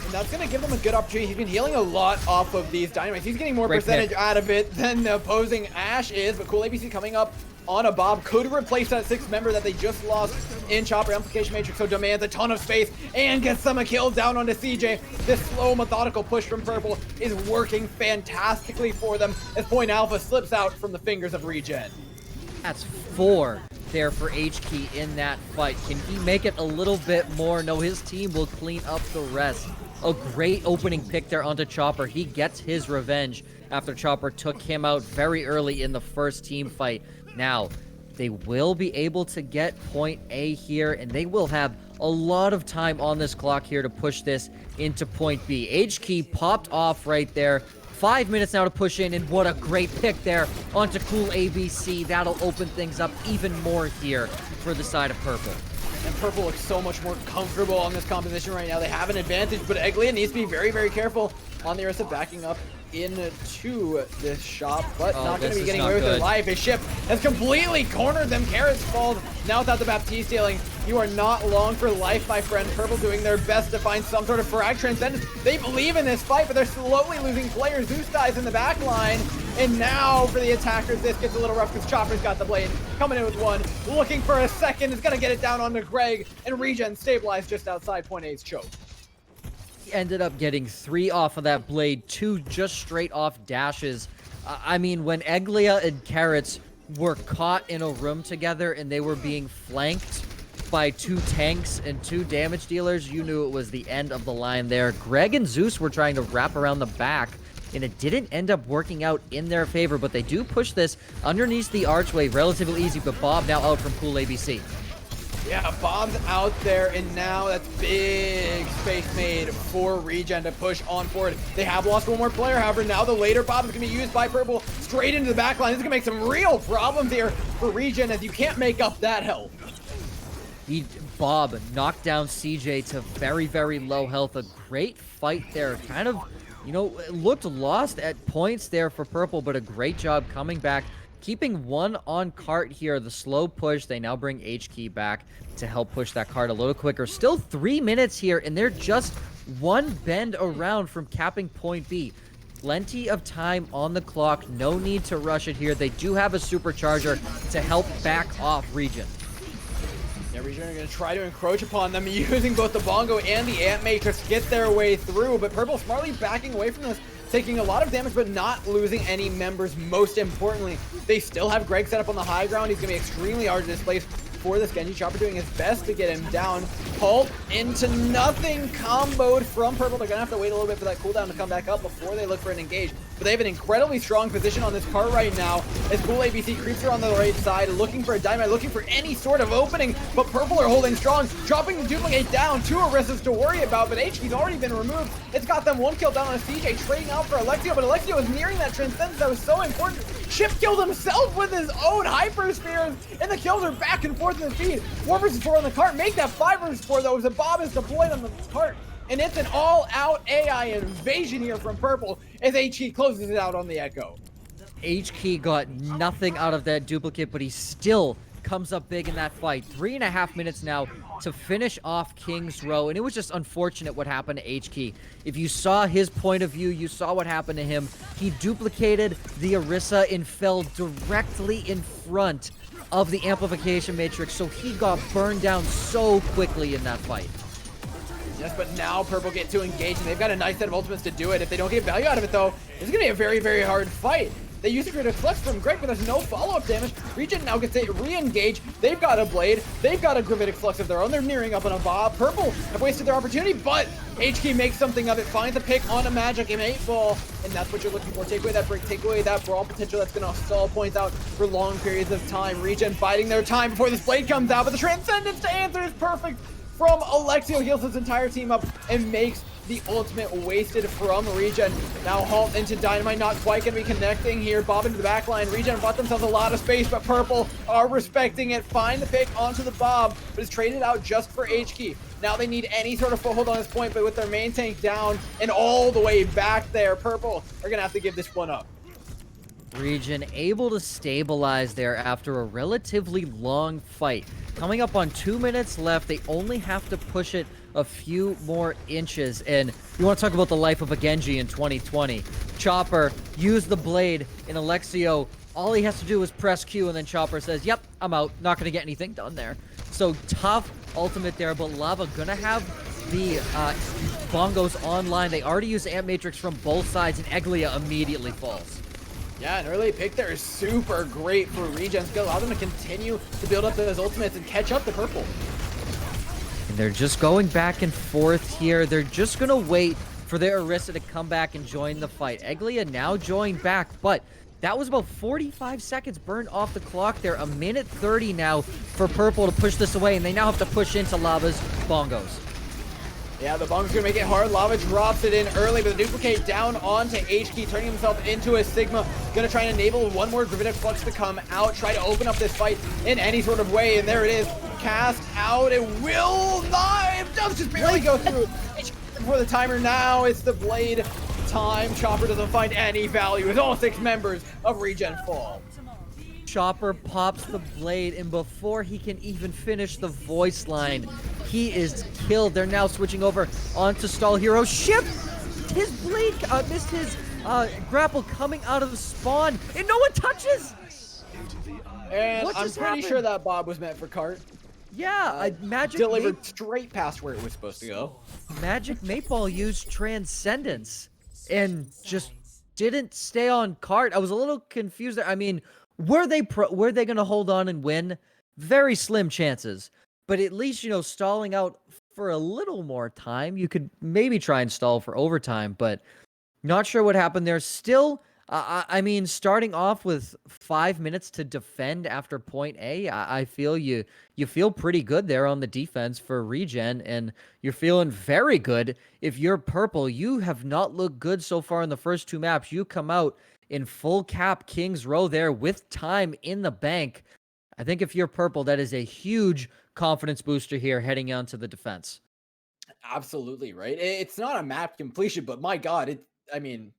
And that's going to give them a good opportunity. He's been healing a lot off of these dynamites. He's getting more percentage out of it than the opposing Ashe is, but Cool ABC coming up on a Bob could replace that 6th member that they just lost in Chopper. Amplification Matrix, so demands a ton of space and gets some kill down onto CJ. This slow, methodical push from Purple is working fantastically for them as Point Alpha slips out from the fingers of Regen. That's 4 there for HK in that fight. Can he make it a little bit more? No, his team will clean up the rest. A great opening pick there onto Chopper. He gets his revenge after Chopper took him out very early in the first team fight. Now, They will be able to get point A here, and they will have a lot of time on this clock here to push this into point B. H-Key popped off right there. 5 minutes now to push in, and what a great pick there onto Cool ABC. That'll open things up even more here for the side of Purple. And Purple looks so much more comfortable on this composition right now. They have an advantage, but Eglia needs to be very, very careful on the Orisa backing up into this shop, but not going to be getting away with their life. His ship has completely cornered them. Carrots fall now without the Baptiste dealing. You are not long for life, my friend. Purple doing their best to find some sort of frag transcendence. They believe in this fight, but they're slowly losing players. Zeus dies in the back line, and now for the attackers, this gets a little rough because Chopper's got the blade, coming in with one, looking for a second, is going to get it down onto Greg, and Regen stabilized just outside point A's choke. Ended up getting 3 off of that blade, 2 just straight off dashes. I mean, when Eglia and Carrots were caught in a room together and they were being flanked by 2 tanks and 2 damage dealers, you knew it was the end of the line there. Greg and Zeus were trying to wrap around the back, and it didn't end up working out in their favor, but they do push this underneath the archway relatively easy, but Bob now out from Cool ABC. Yeah, Bob's out there, and now that's big space made for Regen to push on forward. They have lost one more player, however, now the later Bob is going to be used by Purple straight into the back line. This is going to make some real problems here for Regen, as you can't make up that health. Bob knocked down CJ to very, very low health. A great fight there. Kind of, you know, looked lost at points there for Purple, but a great job coming back. Keeping one on cart here, the slow push. They now bring H-Key back to help push that cart a little quicker. Still 3 minutes here, and they're just one bend around from capping point B. Plenty of time on the clock. No need to rush it here. They do have a supercharger to help back off Regen. Yeah, Regen are going to try to encroach upon them using both the Bongo and the Ant Matrix to get their way through, but Purple smartly backing away from this, taking a lot of damage, but not losing any members. Most importantly, they still have Greg set up on the high ground. He's going to be extremely hard to displace for this. Genji Chopper doing his best to get him down. Halt into nothing comboed from Purple. They're going to have to wait a little bit for that cooldown to come back up before they look for an engage. But they have an incredibly strong position on this cart right now as Cool ABC creeps her on the right side, looking for a dynamite, looking for any sort of opening, but Purple are holding strong, dropping the duplicate down. 2 Orisas to worry about, but H-Key's already been removed. It's got them 1 kill down on a CJ, trading out for Alexio, but Alexio is nearing that transcendence that was so important. Chip killed himself with his own hyper spears, and the kills are back and forth in the feed. 4 versus 4 on the cart, make that 5 versus 4 though, as the Bob is deployed on the cart. And it's an all-out AI invasion here from Purple as H-Key closes it out on the Echo. H-Key got nothing out of that duplicate, but he still comes up big in that fight. 3.5 minutes now to finish off King's Row, and it was just unfortunate what happened to H-Key. If you saw his point of view, you saw what happened to him. He duplicated the Orisa and fell directly in front of the amplification matrix, so he got burned down so quickly in that fight. Yes, but now Purple get to engage, and they've got a nice set of ultimates to do it. If they don't get value out of it, though, this is going to be a very, very hard fight. They use a Greater Flux from Greg, but there's no follow-up damage. Regen now gets to re-engage. They've got a Blade. They've got a Gravitic Flux of their own. They're nearing up on a Bob. Purple have wasted their opportunity, but H-Key makes something of it. Finds a pick on a Magic and 8-ball, and that's what you're looking for. Take away that break. Take away that brawl potential that's going to stall points out for long periods of time. Regen biding their time before this Blade comes out, but the Transcendence to answer is perfect from Alexio. Heals his entire team up and makes the ultimate wasted from Regen. Now Halt into Dynamite, not quite going to be connecting here. Bob into the back line. Regen bought themselves a lot of space, but Purple are respecting it. Find the pick onto the Bob, but it's traded out just for H-Key. Now they need any sort of foothold on this point, but with their main tank down and all the way back there, Purple are going to have to give this one up. Regen able to stabilize there after a relatively long fight. Coming up on 2 minutes left, they only have to push it a few more inches. And you want to talk about the life of a Genji in 2020. Chopper used the blade, and Alexio, all he has to do is press Q, and then Chopper says, yep, I'm out. Not going to get anything done there. So tough ultimate there, but Lava gonna have the bongos online. They already use Ant Matrix from both sides, and Eglia immediately falls. Yeah, an early pick there is super great for Regen. It's going to allow them to continue to build up those ultimates and catch up to Purple. And they're just going back and forth here. They're just going to wait for their Orisa to come back and join the fight. Eglia now joined back, but That was about 45 seconds burned off the clock there. A minute 30 now for Purple to push this away, and they now have to push into Lava's bongos. Yeah, the bomb's gonna make it hard. Lava drops it in early, but the duplicate down onto HK, turning himself into a Sigma. Gonna try and enable one more Gravitic Flux to come out, try to open up this fight in any sort of way, and there it is. Cast out, it will not, it does just barely go through. For the timer now, it's the blade time. Chopper doesn't find any value as all 6 members of Regen fall. Chopper pops the blade, and before he can even finish the voice line, he is killed. They're now switching over onto Stall Hero. Ship! His blade missed his grapple coming out of the spawn, and no one touches! And I'm pretty sure that Bob was meant for Cart. Yeah, Magic delivered straight past where it was supposed to go. Magic Maypal used Transcendence and just didn't stay on Cart. I was a little confused there. I mean, were they going to hold on and win? Very slim chances. But at least, you know, stalling out for a little more time. You could maybe try and stall for overtime, but not sure what happened there. Still, I mean, starting off with 5 minutes to defend after point A, I feel you feel pretty good there on the defense for Regen, and you're feeling very good if you're Purple. You have not looked good so far in the first 2 maps. You come out in full cap King's Row there with time in the bank. I think if you're Purple, that is a huge confidence booster here heading on to the defense. Absolutely, right? It's not a map completion, but my God, I mean,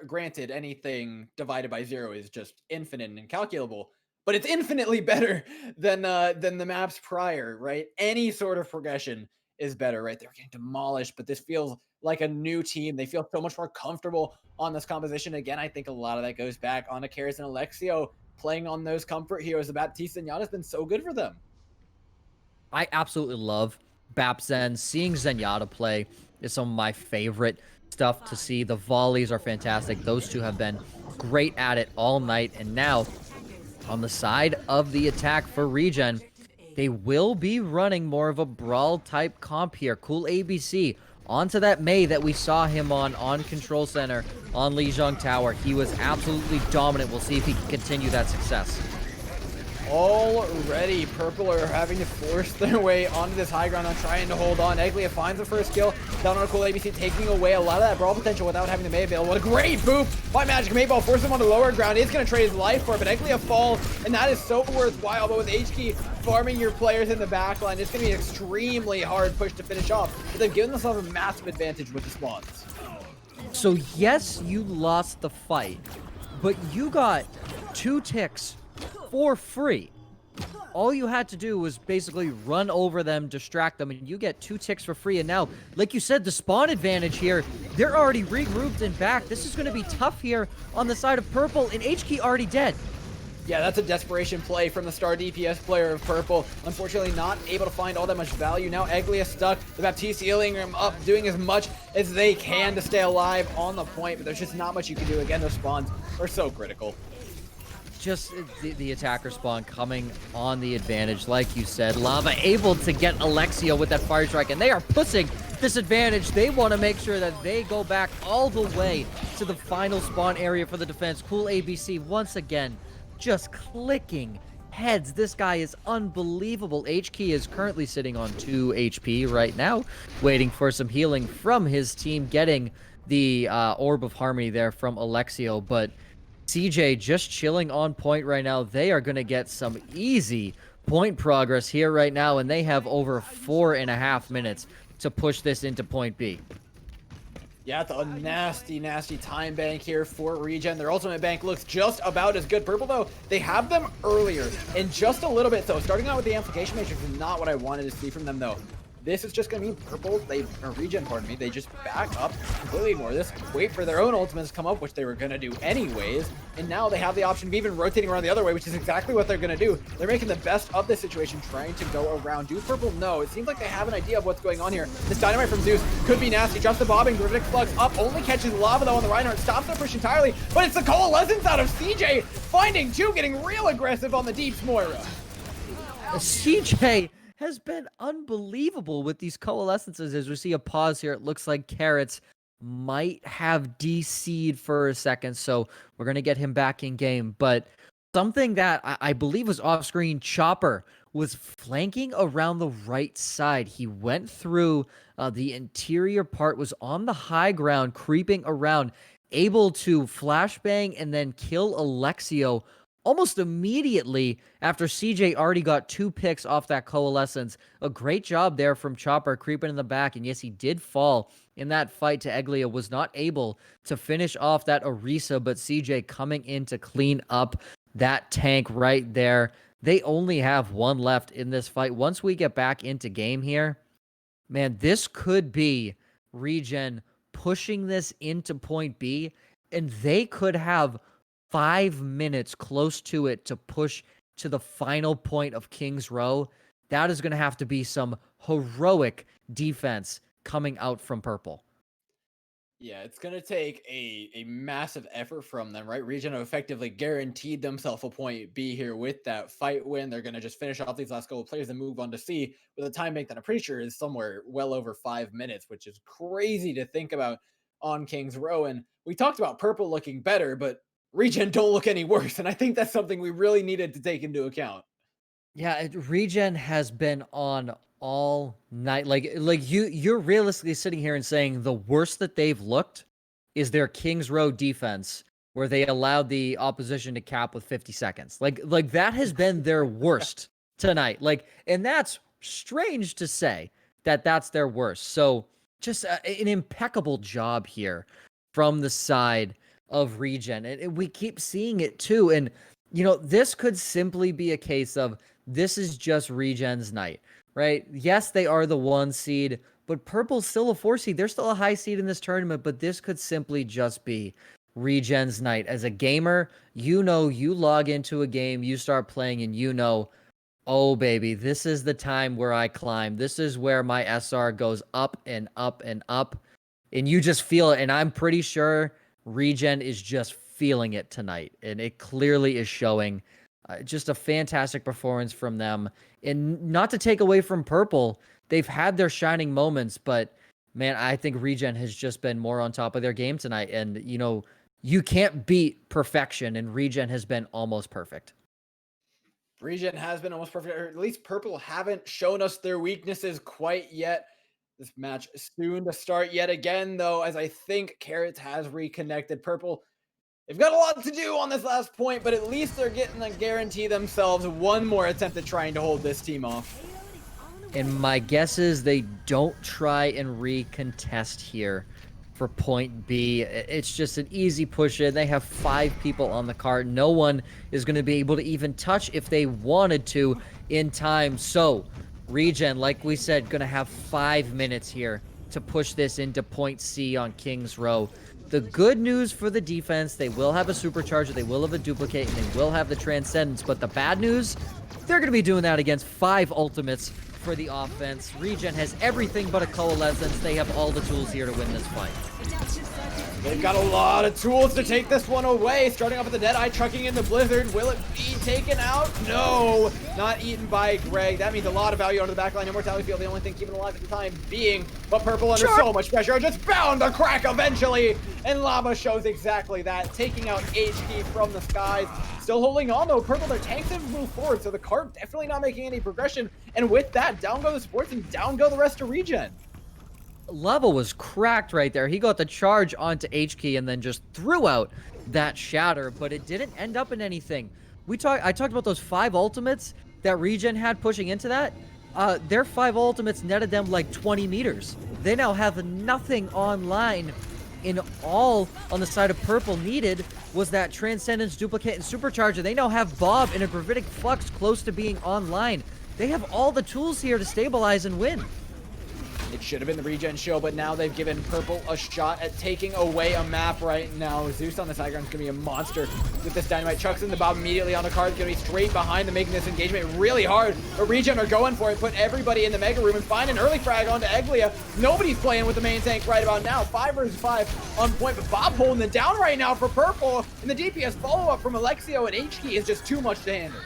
granted, anything divided by 0 is just infinite and incalculable, but it's infinitely better than the maps prior, right? Any sort of progression is better, right? They're getting demolished, but this feels like a new team. They feel so much more comfortable on this composition. Again, I think a lot of that goes back onto Karis and Alexio playing on those comfort heroes. The Baptiste and Yana has been so good for them. I absolutely love Bapzen. Seeing Zenyatta play is some of my favorite stuff to see. The volleys are fantastic. Those two have been great at it all night. And now, on the side of the attack for Regen, they will be running more of a brawl-type comp here. Cool ABC onto that Mei that we saw him on Control Center, on Lijiang Tower. He was absolutely dominant. We'll see if he can continue that success. Already, Purple are having to force their way onto this high ground. I'm trying to hold on. Eglia finds the first kill down on a cool ABC, taking away a lot of that brawl potential without having the Mei available. What a great boop by Magic Mayball, forces him on the lower ground. He's going to trade his life for it, but Eglia falls, and that is so worthwhile. But with HK farming your players in the backline, it's going to be an extremely hard push to finish off. But they've given themselves a massive advantage with the spawns. So yes, you lost the fight, but you got 2 ticks for free. All you had to do was basically run over them, distract them, and you get 2 ticks for free. And now, like you said, the spawn advantage here, they're already regrouped and back. This is going to be tough here on the side of Purple, and HK already dead. Yeah, that's a desperation play from the star DPS player of Purple. Unfortunately, not able to find all that much value. Now Eglia stuck. The Baptiste healing him up, doing as much as they can to stay alive on the point, but there's just not much you can do. Again, those spawns are so critical. Just the attacker spawn coming on the advantage, like you said. Lava able to get Alexio with that fire strike, and they are pushing this advantage. They want to make sure that they go back all the way to the final spawn area for the defense. Cool ABC once again just clicking heads. This guy is unbelievable. HK is currently sitting on 2 HP right now, waiting for some healing from his team, getting the Orb of Harmony there from Alexio, but CJ just chilling on point right now. They are going to get some easy point progress here right now, and they have over 4.5 minutes to push this into point B. Yeah, it's a nasty, nasty time bank here for Regen. Their ultimate bank looks just about as good. Purple, though, they have them earlier and just a little bit. So starting out with the Amplification Matrix is not what I wanted to see from them, though. This is just going to mean Purple, Regen, pardon me, they just back up, completely ignore this, wait for their own ultimates to come up, which they were going to do anyways, and now they have the option of even rotating around the other way, which is exactly what they're going to do. They're making the best of this situation, trying to go around. Do Purple? No. It seems like they have an idea of what's going on here. This Dynamite from Zeus could be nasty. Drops the Bob and Gravitic Flux up, only catches Lava, though, on the Reinhardt. Stops their push entirely, but it's the Coalescence out of CJ, finding 2, getting real aggressive on the Deeps Moira. CJ has been unbelievable with these coalescences. As we see a pause here, it looks like Carrots might have DC'd for a second, so we're going to get him back in game. But something that I believe was off screen, Chopper was flanking around the right side. He went through the interior part, was on the high ground, creeping around, able to flashbang and then kill Alexio almost immediately after CJ already got 2 picks off that coalescence. A great job there from Chopper creeping in the back. And yes, he did fall in that fight to Eglia, was not able to finish off that Orisa, but CJ coming in to clean up that tank right there. They only have 1 left in this fight. Once we get back into game here, man, this could be Regen pushing this into point B, and they could have 5 minutes close to it to push to the final point of King's Row. That is going to have to be some heroic defense coming out from Purple. Yeah, it's going to take a massive effort from them, right? Regen have effectively guaranteed themselves a point B here with that fight win. They're going to just finish off these last couple of players and move on to C with a time bank that I'm pretty sure is somewhere well over 5 minutes, which is crazy to think about on King's Row. And we talked about Purple looking better, but Regen don't look any worse. And I think that's something we really needed to take into account. Yeah, Regen has been on all night. Like you're realistically sitting here and saying the worst that they've looked is their Kings Row defense, where they allowed the opposition to cap with 50 seconds. Like that has been their worst tonight. And that's strange to say that that's their worst. So just an impeccable job here from the side of Regen, and we keep seeing it too. And this could simply be a case of this is just Regen's night, right? Yes, they are the 1 seed, but Purple's still a 4 seed. They're still a high seed in this tournament, but this could simply just be Regen's night. As a gamer, you log into a game, you start playing, and oh baby, this is the time where I climb. This is where my SR goes up and up and up, and you just feel it. And I'm pretty sure Regen is just feeling it tonight, and it clearly is showing. Just a fantastic performance from them. And not to take away from Purple, they've had their shining moments, but man, I think Regen has just been more on top of their game tonight. And, you can't beat perfection, and Regen has been almost perfect. Regen has been almost perfect, or at least Purple haven't shown us their weaknesses quite yet. This match is soon to start yet again, though, as I think Carrots has reconnected. Purple, they've got a lot to do on this last point, but at least they're getting to guarantee themselves 1 more attempt at trying to hold this team off. And my guess is they don't try and recontest here for point B. It's just an easy push in. They have 5 people on the cart. No one is going to be able to even touch if they wanted to in time. So Regen, like we said, going to have 5 minutes here to push this into point C on King's Row. The good news for the defense, they will have a supercharger, they will have a duplicate, and they will have the transcendence. But the bad news, they're going to be doing that against 5 ultimates for the offense. Regen has everything but a coalescence. They have all the tools here to win this fight. They've got a lot of tools to take this one away. Starting off with the Deadeye, trucking in the Blizzard. Will it be taken out? No, not eaten by Greg. That means a lot of value on the backline. Immortality Field, the only thing keeping alive at the time being, but Purple under so much pressure are just bound to crack eventually. And Lava shows exactly that, taking out HK from the skies. Still holding on though. Purple, their tanks have moved forward, so the card definitely not making any progression. And with that, down go the sports and down go the rest of Regen. Lava was cracked right there. He got the charge onto HK and then just threw out that shatter, but it didn't end up in anything. I talked about those 5 ultimates that Regen had pushing into that. Their 5 ultimates netted them like 20 meters. They now have nothing online. In all on the side of Purple needed was that Transcendence, Duplicate, and Supercharger. They now have Bob and a Gravitic Flux close to being online. They have all the tools here to stabilize and win. It should have been the Regen show, but now they've given Purple a shot at taking away a map right now. Zeus on this high ground is going to be a monster with this dynamite. Chucks in the Bob immediately on the card. It's going to be straight behind them, making this engagement really hard. But Regen are going for it, put everybody in the Mega Room and find an early frag onto Eglia. Nobody's playing with the main tank right about now. 5 versus 5 on point, but Bob holding it down right now for Purple. And the DPS follow-up from Alexio and HK is just too much to handle.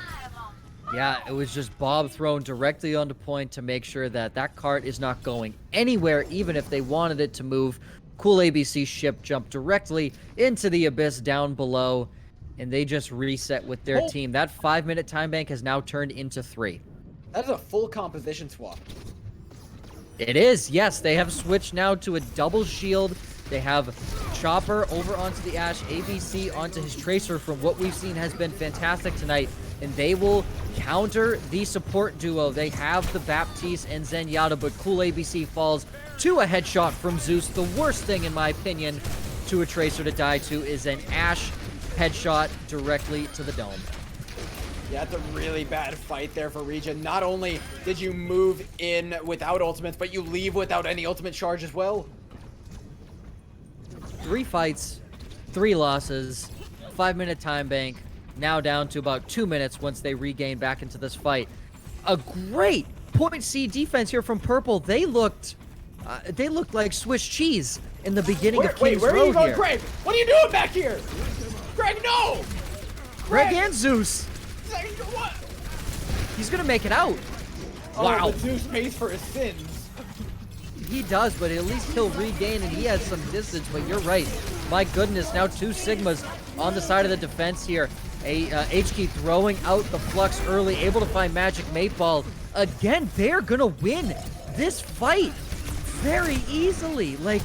Yeah, it was just Bob thrown directly onto point to make sure that that cart is not going anywhere, even if they wanted it to move. Cool ABC ship jumped directly into the abyss down below, and they just reset with their team. That 5-minute time bank has now turned into 3. That is a full composition swap. It is, yes. They have switched now to a double shield. They have Chopper over onto the Ashe, ABC onto his Tracer. From what we've seen has been fantastic tonight, and they will counter the support duo. They have the Baptiste and Zenyatta, but Cool ABC falls to a headshot from Zeus. The worst thing, in my opinion, to a Tracer to die to is an Ashe headshot directly to the dome. Yeah, it's a really bad fight there for Regen. Not only did you move in without ultimates, but you leave without any ultimate charge as well. 3 fights, 3 losses, 5-minute time bank, now down to about 2 minutes once they regain back into this fight. A great point C defense here from Purple. They looked like Swiss cheese in the beginning of King's where are Road you going, here. Greg? What are you doing back here? Greg, no! Greg and Zeus. What? He's gonna make it out. Oh, Wow. but Zeus pays for his sins. He does, but at least he'll regain, and he has some distance. But you're right. My goodness, now 2 Sigmas on the side of the defense here. HK throwing out the Flux early, able to find Magic 8 Ball. Again, they're gonna win this fight very easily. Like,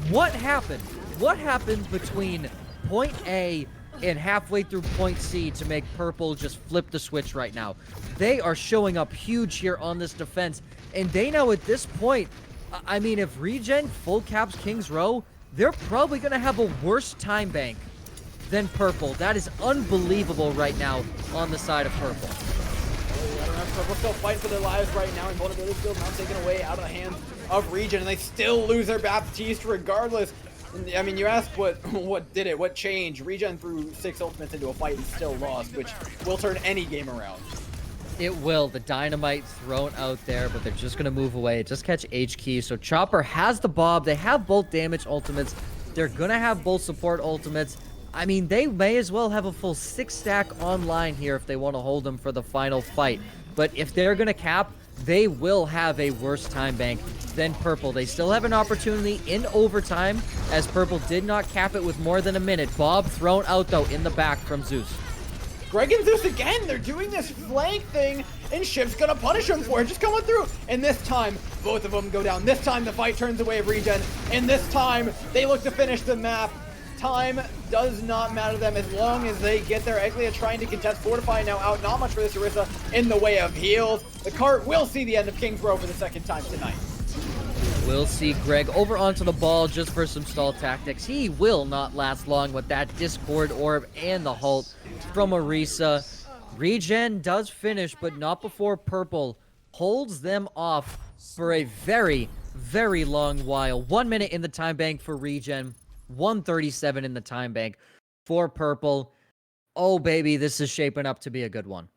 what happened? What happened between point A and halfway through point C to make Purple just flip the switch right now? They are showing up huge here on this defense, and they know at this point, I mean, if Regen full caps King's Row, they're probably going to have a worse time bank than Purple. That is unbelievable right now on the side of Purple. Purple still fighting for their lives right now, and vulnerability skills now taken away out of the hands of Regen, and they still lose their Baptiste regardless. I mean, you ask what did it? What changed? Regen threw 6 ultimates into a fight and still lost, which will turn any game around. It will. The dynamite thrown out there, but they're just going to move away. Just catch HK. So Chopper has the Bob. They have both damage ultimates. They're going to have both support ultimates. I mean, they may as well have a full 6-stack online here if they want to hold them for the final fight. But if they're going to cap, they will have a worse time bank than Purple. They still have an opportunity in overtime, as Purple did not cap it with more than a minute. Bob thrown out, though, in the back from Zeus. Greg and Zeus again, they're doing this flank thing, and Shiv's gonna punish them for it, just coming through. And this time, both of them go down. This time, the fight turns away of Regen, and this time, they look to finish the map. Time does not matter to them as long as they get there. Eglia trying to contest, Fortify now out. Not much for this Orisa in the way of heals. The cart will see the end of King's Row for the second time tonight. We'll see Greg over onto the ball just for some stall tactics. He will not last long with that Discord Orb and the Halt from Orisa. Regen does finish, but not before Purple holds them off for a very, very long while. 1 minute in the time bank for Regen. 1:37 in the time bank for Purple. Oh, baby, this is shaping up to be a good one.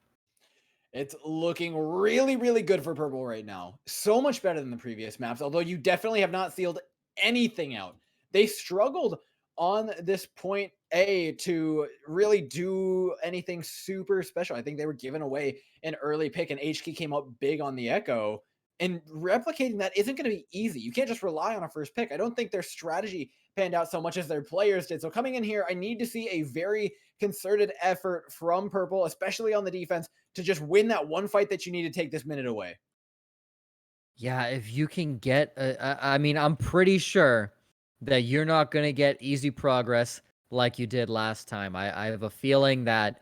It's looking really, really good for Purple right now. So much better than the previous maps, although you definitely have not sealed anything out. They struggled on this point A to really do anything super special. I think they were giving away an early pick, and HK came up big on the Echo. And replicating that isn't going to be easy. You can't just rely on a first pick. I don't think their strategy panned out so much as their players did. So coming in here, I need to see a very concerted effort from Purple, especially on the defense, to just win that one fight that you need to take this minute away. Yeah, if you can get, I mean, I'm pretty sure that you're not going to get easy progress like you did last time. I have a feeling that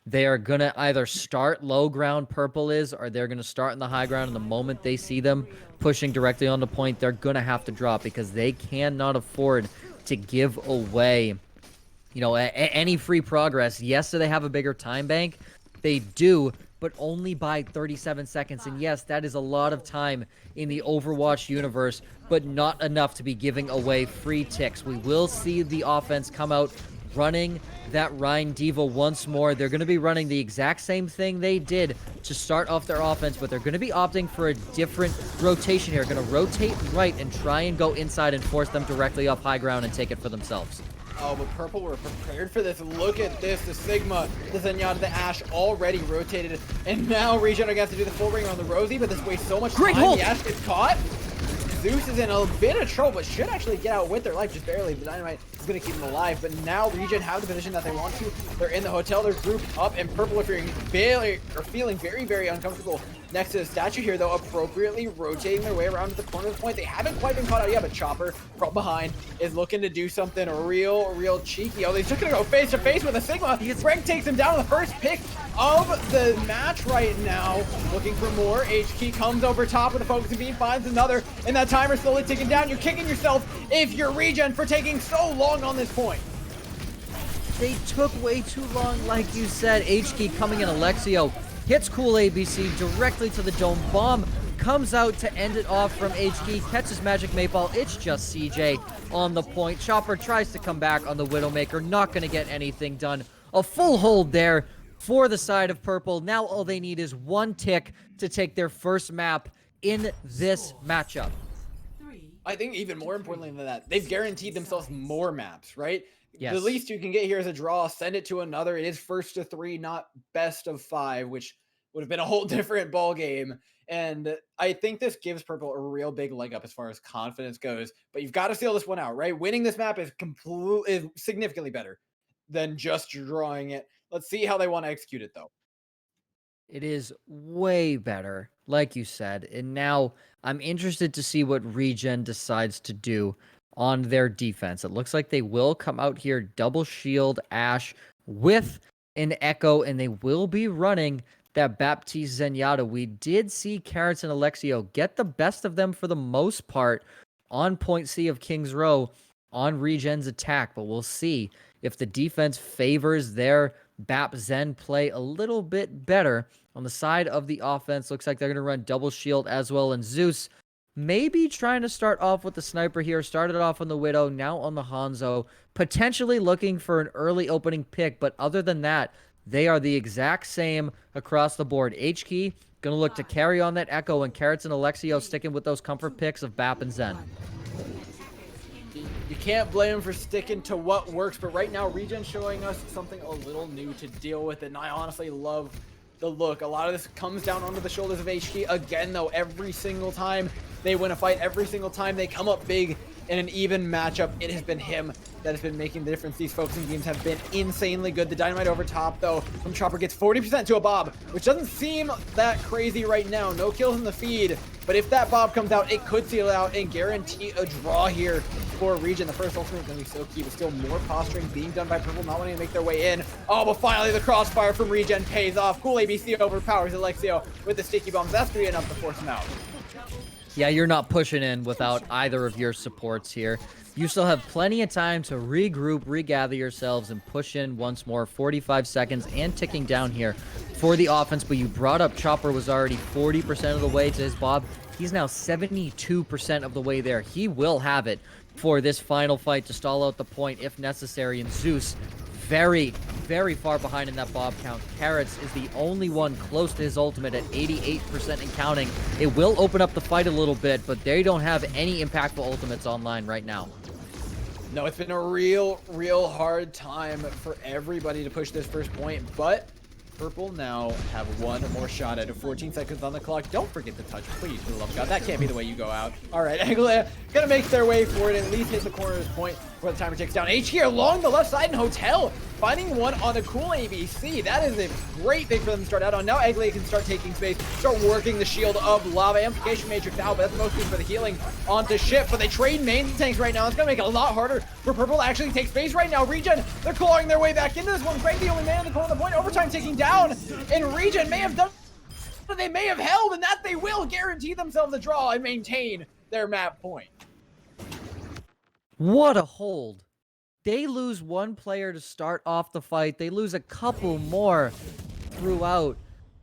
they are going to either start low ground, Purple is, or they're going to start in the high ground. And the moment they see them pushing directly on the point, they're going to have to drop because they cannot afford to give away, you know, any free progress. Yes, do they have a bigger time bank? They do, but only by 37 seconds. And yes, that is a lot of time in the Overwatch universe, but not enough to be giving away free ticks. We will see the offense come out running that Rhine Diva once more. They're going to be running the exact same thing they did to start off their offense, but they're going to be opting for a different rotation here. Going to rotate right and try and go inside and force them directly off high ground and take it for themselves. Oh, but Purple were prepared for this. Look at this. The Sigma, the Zenyatta, the Ashe already rotated. And now Regen are going to have to do the full ring on the Rosie, but this wastes so much Great time. hold. The Ashe gets caught. Zeus is in a bit of trouble, but should actually get out with their life just barely. The Dynamite is going to keep them alive, but now Regen have the position that they want to. They're in the hotel, they're grouped up, and Purple are feeling very, very uncomfortable next to the statue here, though, appropriately rotating their way around to the corner of the point. They haven't quite been caught out yet, but Chopper from behind is looking to do something real cheeky. Oh, they're just going to go face to face with a Sigma. Frank takes him down on the first pick of the match right now. Looking for more. HK comes over top with a focusing beam, finds another, and that timer slowly ticking down. You're kicking yourself if you're Regen for taking so long on this point. They took way too long, like you said. HK coming in, Alexio hits Cool ABC directly to the dome. Bomb comes out to end it off from HK, catches Magic Maypal. It's just CJ on the point. Chopper tries to come back on the Widowmaker, not going to get anything done. A full hold there for the side of Purple. Now all they need is one tick to take their first map in this matchup. I think even more importantly than that, they've guaranteed themselves more maps, right? Yes. The least you can get here is a draw, send it to another. It is first to 3, not best of 5, which would have been a whole different ball game. And I think this gives Purple a real big leg up as far as confidence goes. But you've got to seal this one out, right? Winning this map is significantly better than just drawing it. Let's see how they want to execute it, though. It is way better, like you said. And now I'm interested to see what Regen decides to do on their defense. It looks like they will come out here double shield Ashe with an Echo, and they will be running that Baptiste Zenyatta. We did see Carrots and Alexio get the best of them for the most part on point C of King's Row on Regen's attack, but we'll see if the defense favors their Bap Zen play a little bit better. On the side of the offense, looks like they're going to run double shield as well, and Zeus maybe trying to start off with the sniper here. Started off on the Widow, now on the Hanzo, potentially looking for an early opening pick, but other than that, they are the exact same across the board. HK going to look to carry on that Echo, and Carrots and Alexio sticking with those comfort picks of Bap and Zen. You can't blame him for sticking to what works, but right now Regen showing us something a little new to deal with, and I honestly love the look. A lot of this comes down onto the shoulders of HK. Again, though, every single time they win a fight, every single time they come up big in an even matchup, it has been him that has been making the difference. These focusing games have been insanely good. The Dynamite over top, though, from Chopper gets 40% to a Bob, which doesn't seem that crazy right now. No kills in the feed, but if that Bob comes out, it could seal out and guarantee a draw here for Regen. The first ultimate is going to be so key, but still more posturing being done by Purple, not wanting to make their way in. Oh, but finally the crossfire from Regen pays off. Cool ABC overpowers Alexio with the sticky bombs. That's going to be enough to force him out. Yeah, you're not pushing in without either of your supports here. You still have plenty of time to regroup, regather yourselves, and push in once more. 45 seconds and ticking down here for the offense, but you brought up Chopper was already 40% of the way to his Bob. He's now 72% of the way there. He will have it for this final fight to stall out the point if necessary, and Zeus very, very far behind in that Bob count. Carrots is the only one close to his ultimate at 88% and counting. It will open up the fight a little bit, but they don't have any impactful ultimates online right now. No, it's been a real hard time for everybody to push this first point, but Purple now have one more shot at it. 14 seconds on the clock. Don't forget to touch, please, for the love of God. That can't be the way you go out. All right, Anglia gonna make their way for it, and at least hit the corner of this point before the timer ticks down. H here along the left side in Hotel, finding one on a cool ABC. That is a great thing for them to start out on. Now Anglia can start taking space, start working the shield of Lava. Amplification Matrix out, but that's mostly for the healing onto Ship, but they trade main tanks right now. It's gonna make it a lot harder for Purple to actually take space right now. Regen, they're clawing their way back into this one. Greg, the only man in the corner of the point. Overtime taking down, and Regen may have done what they may have held, and that they will guarantee themselves a draw and maintain their map point. What a hold. They lose one player to start off the fight. They lose a couple more throughout,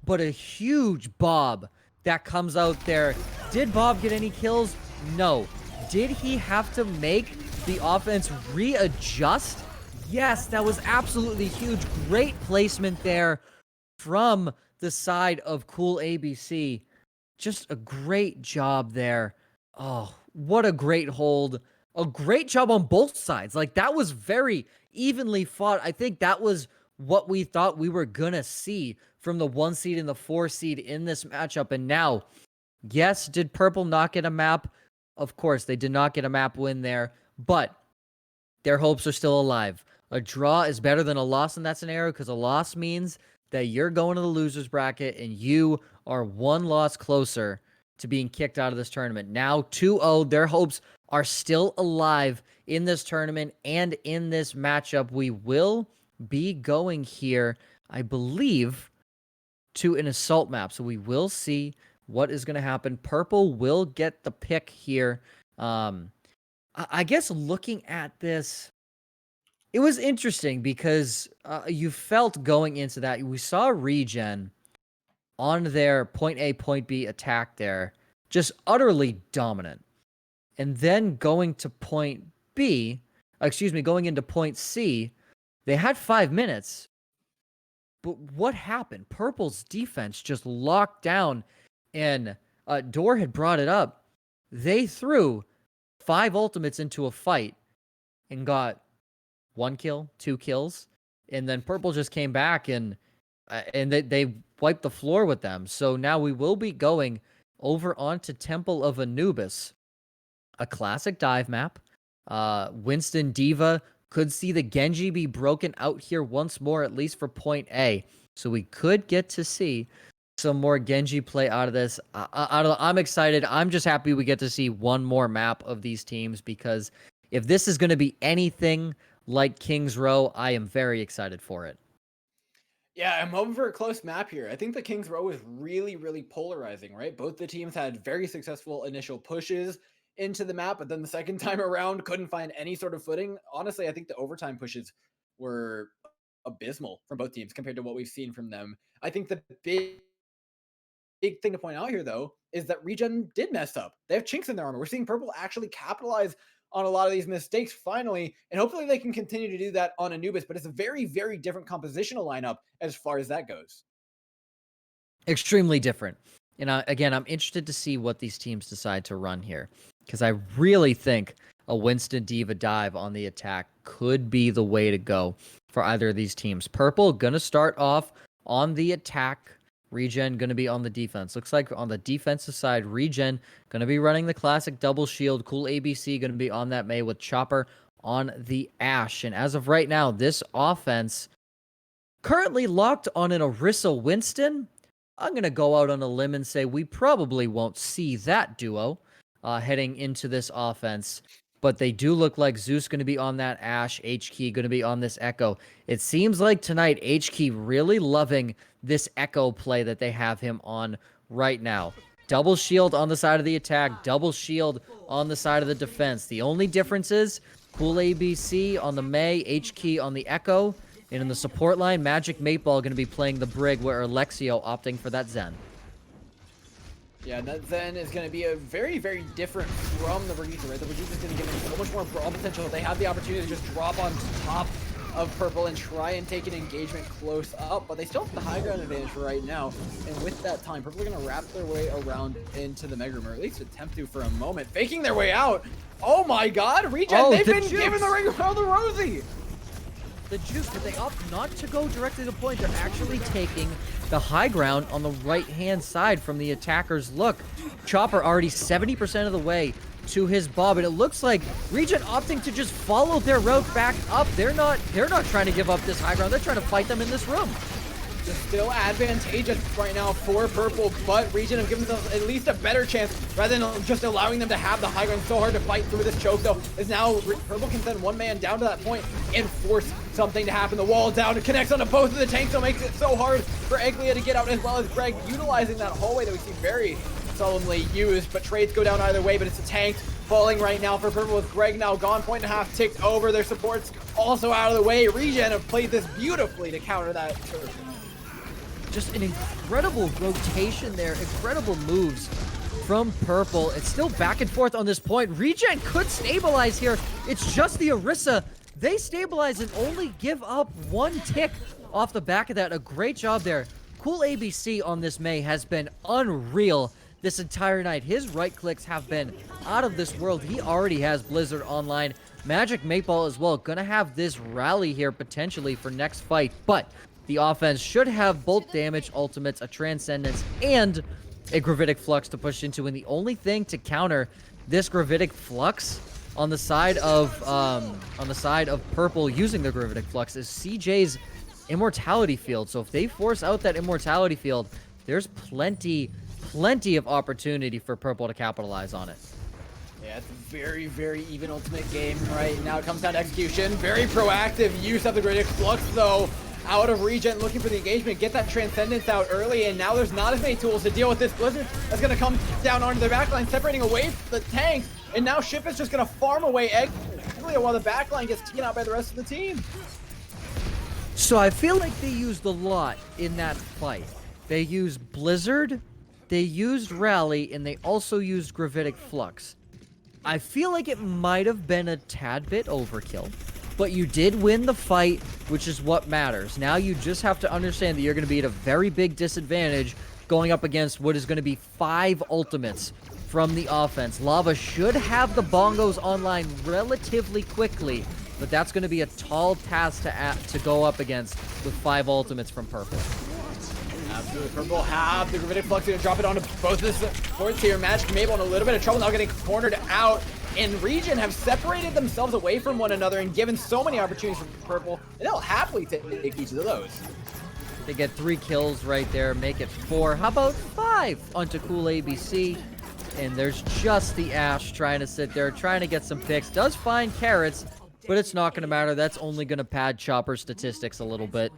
but a huge Bob that comes out there. Did Bob get any kills? No. Did he have to make the offense readjust? Yes, that was absolutely huge. Great placement there from the side of Cool ABC. Just a great job there. Oh, what a great hold. A great job on both sides. Like, that was very evenly fought. I think that was what we thought we were gonna see from the 1 seed and the 4 seed in this matchup. And now, yes, did Purple not get a map? Of course, they did not get a map win there, but their hopes are still alive. A draw is better than a loss in that scenario because a loss means that you're going to the losers bracket and you are one loss closer to being kicked out of this tournament. Now 2-0, their hopes are still alive in this tournament and in this matchup. We will be going here, I believe, to an assault map. So we will see what is going to happen. Purple will get the pick here. I guess looking at this, it was interesting because you felt going into that. We saw Regen on their point A, point B attack there, just utterly dominant. And then going to point B, going into point C, they had 5 minutes. But what happened? Purple's defense just locked down, and Dor had brought it up. They threw 5 ultimates into a fight and got 1 kill, 2 kills, and then Purple just came back and they wiped the floor with them. So now we will be going over onto Temple of Anubis, a classic dive map. Winston D.Va could see the Genji be broken out here once more, at least for point A. So we could get to see some more Genji play out of this. I'm excited. I'm just happy we get to see one more map of these teams, because if this is going to be anything like King's Row, I am very excited for it. Yeah, I'm hoping for a close map here. I think the King's Row is really, really polarizing, right? Both the teams had very successful initial pushes into the map, but then the second time around couldn't find any sort of footing. Honestly, I think the overtime pushes were abysmal from both teams compared to what we've seen from them. I think the big thing to point out here, though, is that Regen did mess up. They have chinks in their armor. We're seeing Purple actually capitalize on a lot of these mistakes finally, and hopefully they can continue to do that on Anubis, but it's a very, very different compositional lineup as far as that goes. Extremely different. And again, I'm interested to see what these teams decide to run here, because I really think a Winston D.Va dive on the attack could be the way to go for either of these teams. Purple going to start off on the attack. Regen going to be on the defense. Looks like on the defensive side, Regen going to be running the classic double shield. Cool ABC going to be on that Mei with Chopper on the Ashe. And as of right now, this offense currently locked on an Orisa Winston. I'm going to go out on a limb and say we probably won't see that duo heading into this offense. But they do look like Zeus going to be on that Ashe, H-Key going to be on this Echo. It seems like tonight, H-Key really loving this Echo play that they have him on right now. Double shield on the side of the attack, double shield on the side of the defense. The only difference is Cool ABC on the Mei, H-Key on the Echo. And in the support line, Magic Mateball going to be playing the Brig, where Alexio opting for that Zen. Yeah, that Zen is going to be a very, very different from the Brigitte, right? The Brigitte is going to give them so much more brawl potential. They have the opportunity to just drop on top of Purple and try and take an engagement close up, but they still have the high ground advantage right now. And with that time, Purple are going to wrap their way around into the Mega Room, or at least attempt to for a moment, faking their way out. Oh my god, Regen, they've been given the ring around the Rosie! The juice, but they opt not to go directly to point. They're actually taking the high ground on the right-hand side from the attacker's look. Chopper already 70% of the way to his bob, and it looks like Regen opting to just follow their route back up. They're not trying to give up this high ground. They're trying to fight them in this room. It's still advantageous right now for Purple, but Regen have given themselves at least a better chance rather than just allowing them to have the high ground. So hard to fight through this choke, though, is now Purple can send one man down to that point and force something to happen. The wall down, it connects onto both of the tanks, so it makes it so hard for Eglia to get out, as well as Greg utilizing that hallway that we see very solemnly used, but trades go down either way. But it's a tank falling right now for Purple, with Greg now gone, point and a half ticked over. Their supports also out of the way. Regen have played this beautifully to counter that choke. Just an incredible rotation there, incredible moves from Purple. It's still back and forth on this point. Regen could stabilize here. It's just the Orisa. They stabilize and only give up 1 tick off the back of that. A great job there. Cool ABC on this Mei has been unreal this entire night. His right clicks have been out of this world. He already has Blizzard online. Magic Mateball as well. Gonna have this rally here potentially for next fight, but the offense should have bolt damage, ultimates, a Transcendence, and a Gravitic Flux to push into, and the only thing to counter this Gravitic Flux on the side of Purple using the Gravitic Flux is CJ's Immortality Field. So if they force out that Immortality Field, there's plenty of opportunity for Purple to capitalize on it. Yeah, it's a very, very even ultimate game right now. It comes down to execution. Very proactive use of the Gravitic Flux, though. Out of Regen, looking for the engagement, get that Transcendence out early, and now there's not as many tools to deal with this Blizzard. That's going to come down onto their backline, separating away from the tanks, and now Ship is just going to farm away Eglia while the backline gets taken out by the rest of the team. So I feel like they used a lot in that fight. They used Blizzard, they used Rally, and they also used Gravitic Flux. I feel like it might have been a tad bit overkill, but you did win the fight, which is what matters. Now you just have to understand that you're going to be at a very big disadvantage going up against what is going to be 5 ultimates from the offense. Lava should have the bongos online relatively quickly, but that's going to be a tall task to go up against with 5 ultimates from Purple. Absolutely. Purple have the Gravitic Flux to drop it onto both of the supports here. Magic Mabel in a little bit of trouble now, getting cornered out. And Regen have separated themselves away from one another and given so many opportunities for Purple, and they'll happily take each of those. They get 3 kills right there, make it 4. How about 5 onto Cool ABC? And there's just the Ash trying to sit there, trying to get some picks. Does find carrots, but it's not going to matter. That's only going to pad Chopper's statistics a little bit.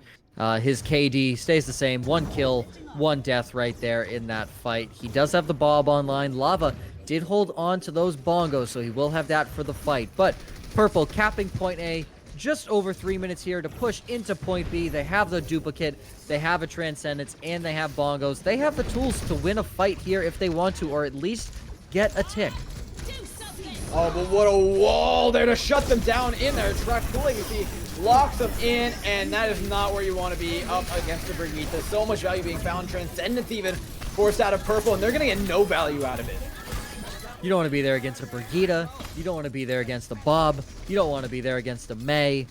His KD stays the same. 1 kill, 1 death right there in that fight. He does have the Bob online. Lava did hold on to those bongos, so he will have that for the fight. But Purple capping point A, just over 3 minutes here to push into point B. They have the duplicate, they have a Transcendence, and they have bongos. They have the tools to win a fight here if they want to, or at least get a tick. Oh, but what a wall there to shut them down in their truck. Cool ABC locks them in, and that is not where you want to be up against the Brigitte. So much value being found. Transcendence even forced out of Purple, and they're going to get no value out of it. You don't want to be there against a Brigitte. You don't want to be there against a Bob. You don't want to be there against a May.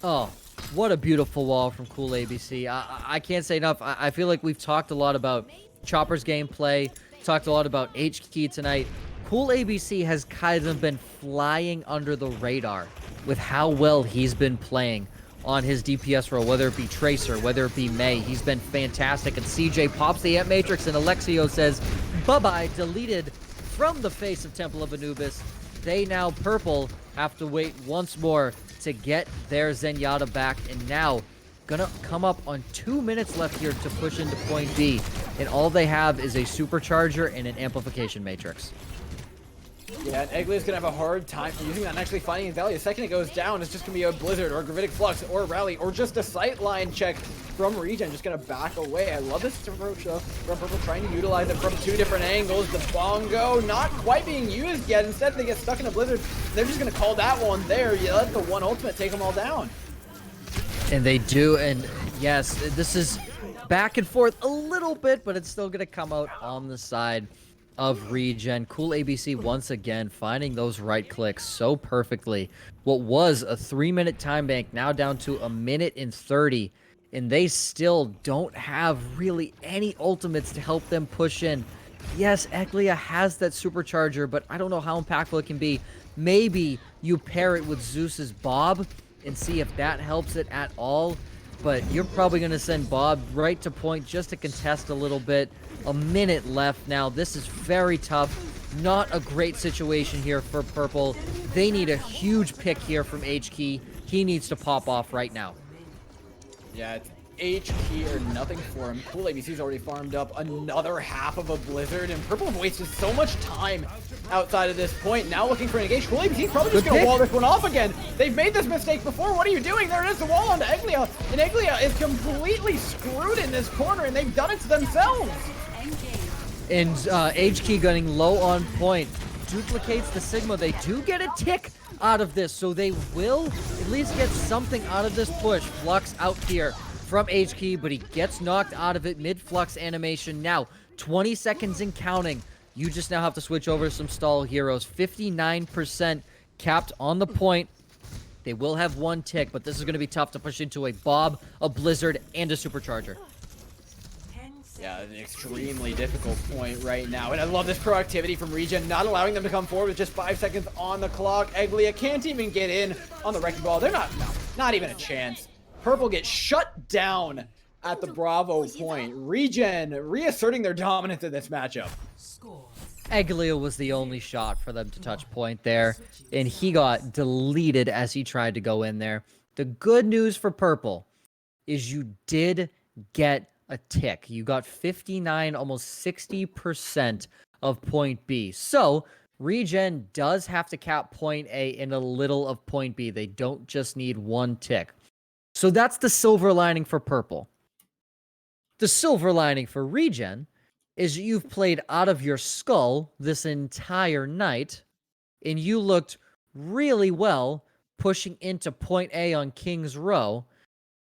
Oh, what a beautiful wall from Cool ABC. I can't say enough. I feel like we've talked a lot about Chopper's gameplay, talked a lot about H-Key tonight. Cool ABC has kind of been flying under the radar with how well he's been playing on his DPS role, whether it be Tracer, whether it be May. He's been fantastic. And CJ pops the Ant Matrix, and Alexio says, bye-bye, deleted from the face of Temple of Anubis. They now, Purple, have to wait once more to get their Zenyatta back, and now gonna come up on 2 minutes left here to push into point B, and all they have is a supercharger and an amplification matrix. Yeah, and Eglia's gonna have a hard time using that and actually finding value. The second it goes down, it's just gonna be a Blizzard or a Gravitic Flux or a Rally or just a sightline check from Regen, just gonna back away. I love this approach though from Purple, trying to utilize it from 2 different angles. The bongo not quite being used yet. Instead they get stuck in a Blizzard. They're just gonna call that one there. You let the 1 ultimate take them all down. And they do, and yes, this is back and forth a little bit, but it's still gonna come out on the side of Regen. Cool ABC once again finding those right clicks so perfectly. What was a 3-minute time bank now down to 1:30, and they still don't have really any ultimates to help them push in. Yes, Eglia has that supercharger, but I don't know how impactful it can be. Maybe you pair it with Zeus's Bob and see if that helps it at all, but you're probably going to send Bob right to point just to contest a little bit. A minute left now. This is very tough. Not a great situation here for Purple. They need a huge pick here from H-Key. He needs to pop off right now. Yeah, it's H-Key or nothing for him. Cool ABC's already farmed up another half of a Blizzard, and Purple have wasted so much time outside of this point. Now looking for an engage. Cool ABC's probably just going to wall this one off again. They've made this mistake before. What are you doing? There it is, the wall onto Eglia, and Eglia is completely screwed in this corner, and they've done it to themselves. And H-Key getting low on point. Duplicates the Sigma. They do get a tick out of this, so they will at least get something out of this push. Flux out here from H-Key, but he gets knocked out of it mid-flux animation. Now, 20 seconds and counting. You just now have to switch over to some stall heroes. 59% capped on the point. They will have 1 tick, but this is going to be tough to push into a Bob, a Blizzard, and a Supercharger. Yeah, an extremely difficult point right now. And I love this proactivity from Regen, not allowing them to come forward with just 5 seconds on the clock. Eglia can't even get in on the wrecking ball. They're not even a chance. Purple gets shut down at the Bravo point. Regen reasserting their dominance in this matchup. Eglia was the only shot for them to touch point there, and he got deleted as he tried to go in there. The good news for Purple is you did get a tick. You got 59, almost 60% of point B. So Regen does have to cap point A and a little of point B. They don't just need one tick. So that's the silver lining for Purple. The silver lining for Regen is you've played out of your skull this entire night, and you looked really well pushing into point A on King's Row.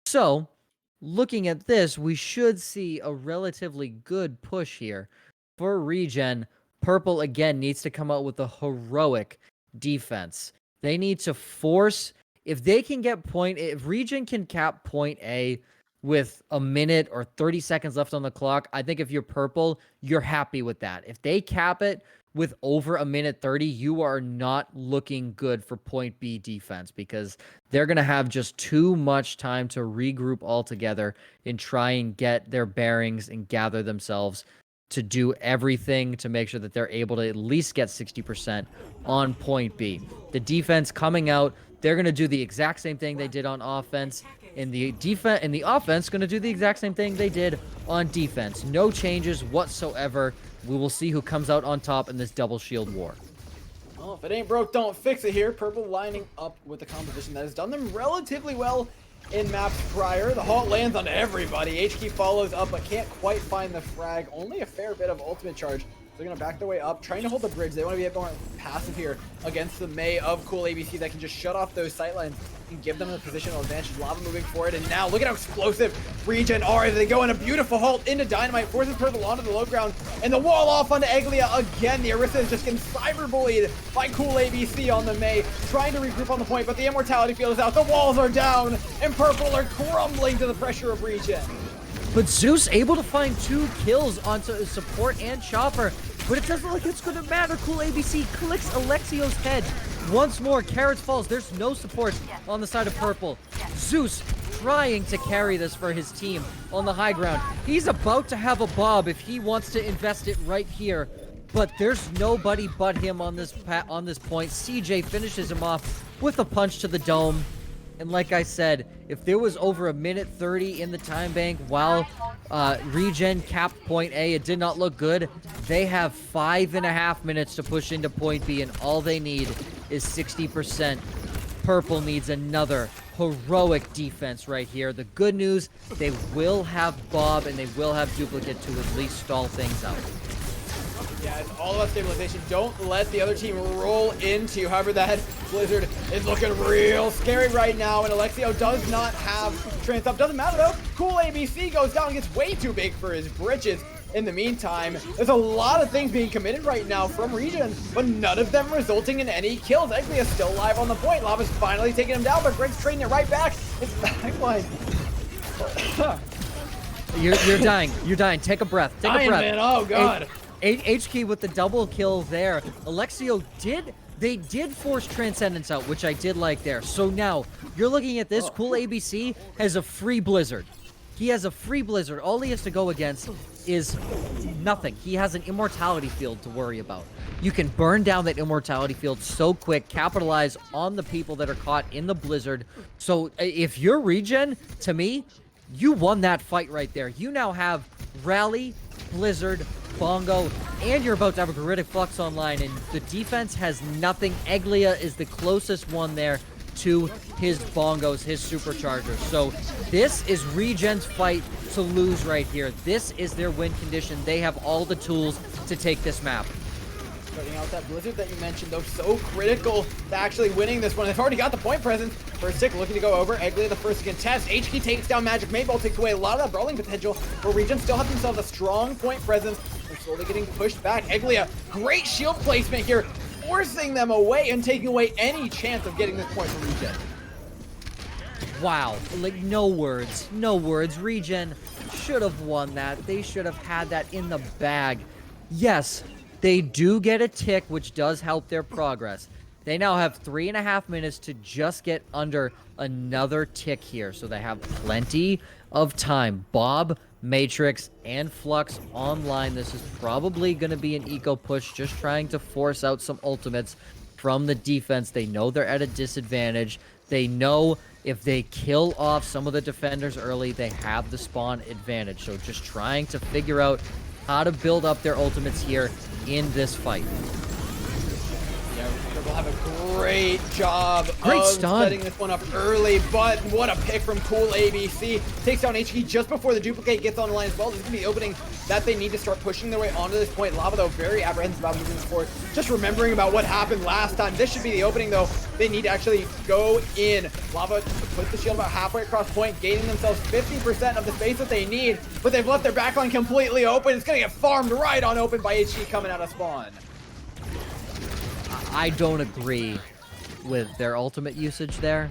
So, looking at this, we should see a relatively good push here for Regen. Purple, again, needs to come out with a heroic defense. They need to force, if they can get point, if Regen can cap point A with a minute or 30 seconds left on the clock, I think if you're Purple, you're happy with that. If they cap it with over a minute 30, you are not looking good for point B defense, because they're going to have just too much time to regroup all together and try and get their bearings and gather themselves to do everything to make sure that they're able to at least get 60% on point B. The defense coming out, they're going to do the exact same thing they did on offense. And the offense going to do the exact same thing they did on defense. No changes whatsoever. We will see who comes out on top in this double shield war. Well, if it ain't broke, don't fix it here. Purple lining up with a composition that has done them relatively well in maps prior. The halt lands on everybody. HK follows up, but can't quite find the frag. Only a fair bit of ultimate charge. They're going to back their way up, trying to hold the bridge. They want to be a bit more passive here against the Mei of Cool ABC that can just shut off those sightlines and give them a positional advantage. Lava moving forward, and now look at how explosive Regen are as they go in a beautiful halt into Dynamite, forces Purple onto the low ground, and the wall off onto Eglia again. The Orisa is just getting cyberbullied by Cool ABC on the Mei, trying to regroup on the point, but the immortality field is out. The walls are down, and Purple are crumbling to the pressure of Regen. But Zeus able to find 2 kills onto support and Chopper. But it doesn't look like it's going to matter. Cool ABC clicks Alexio's head. Once more, Carrots falls. There's no support on the side of Purple. Zeus trying to carry this for his team on the high ground. He's about to have a bob if he wants to invest it right here. But there's nobody but him on this point. CJ finishes him off with a punch to the dome. And like I said, if there was over a minute 30 in the time bank while Regen capped point A, it did not look good. They have 5.5 minutes to push into point B, and all they need is 60%. Purple needs another heroic defense right here. The good news, they will have Bob and they will have Duplicate to at least stall things out. Yeah, it's all about stabilization. Don't let the other team roll into. However, that Blizzard is looking real scary right now, and Alexio does not have trance up. Doesn't matter though. Cool ABC goes down and gets way too big for his britches. In the meantime, there's a lot of things being committed right now from Regen, but none of them resulting in any kills. Eglia is still alive on the point. Lava's finally taking him down, but Greg's trading it right back. It's backline. You're dying. You're dying. Take a breath. Take a breath. Man. Oh, God. HK with the double kill there. Alexio did force Transcendence out, which I did like there. So now, you're looking at this. Cool ABC has a free Blizzard. He has a free Blizzard. All he has to go against is nothing. He has an immortality field to worry about. You can burn down that immortality field so quick, capitalize on the people that are caught in the Blizzard. So if you're Regen, to me, you won that fight right there. You now have Rally, Blizzard, Bongo, and you're about to have a Goridic Flux online, and the defense has nothing. Eglia is the closest one there to his Bongos, his Superchargers. So this is Regen's fight to lose right here. This is their win condition. They have all the tools to take this map. Starting out that Blizzard that you mentioned, though, so critical to actually winning this one. They've already got the point presence. First stick looking to go over. Eglia the first to contest. HK takes down Magic Mayball, takes away a lot of that brawling potential, but Regen still have themselves a strong point presence. They're slowly getting pushed back. Eglia, great shield placement here, forcing them away and taking away any chance of getting this point from Regen. Wow, like no words. Regen should have won that. They should have had that in the bag. Yes, they do get a tick, which does help their progress. They now have 3.5 minutes to just get under another tick here, so they have plenty of time. Bob, Matrix, and Flux online. This is probably going to be an eco push, just trying to force out some ultimates from the defense. They know they're at a disadvantage. They know if they kill off some of the defenders early, they have the spawn advantage. So just trying to figure out how to build up their ultimates here in this fight. Yeah, Purple have a great job Great of stun. setting this one up early, but what a pick from Cool ABC. Takes down HK just before the duplicate gets on the line as well. This is going to be the opening that they need to start pushing their way onto this point. Lava, though, very apprehensive about moving forward. Just remembering about what happened last time. This should be the opening, though. They need to actually go in. Lava puts the shield about halfway across point, gaining themselves 50% of the space that they need, but they've left their backline completely open. It's going to get farmed right on open by HK coming out of spawn. I don't agree with their ultimate usage there.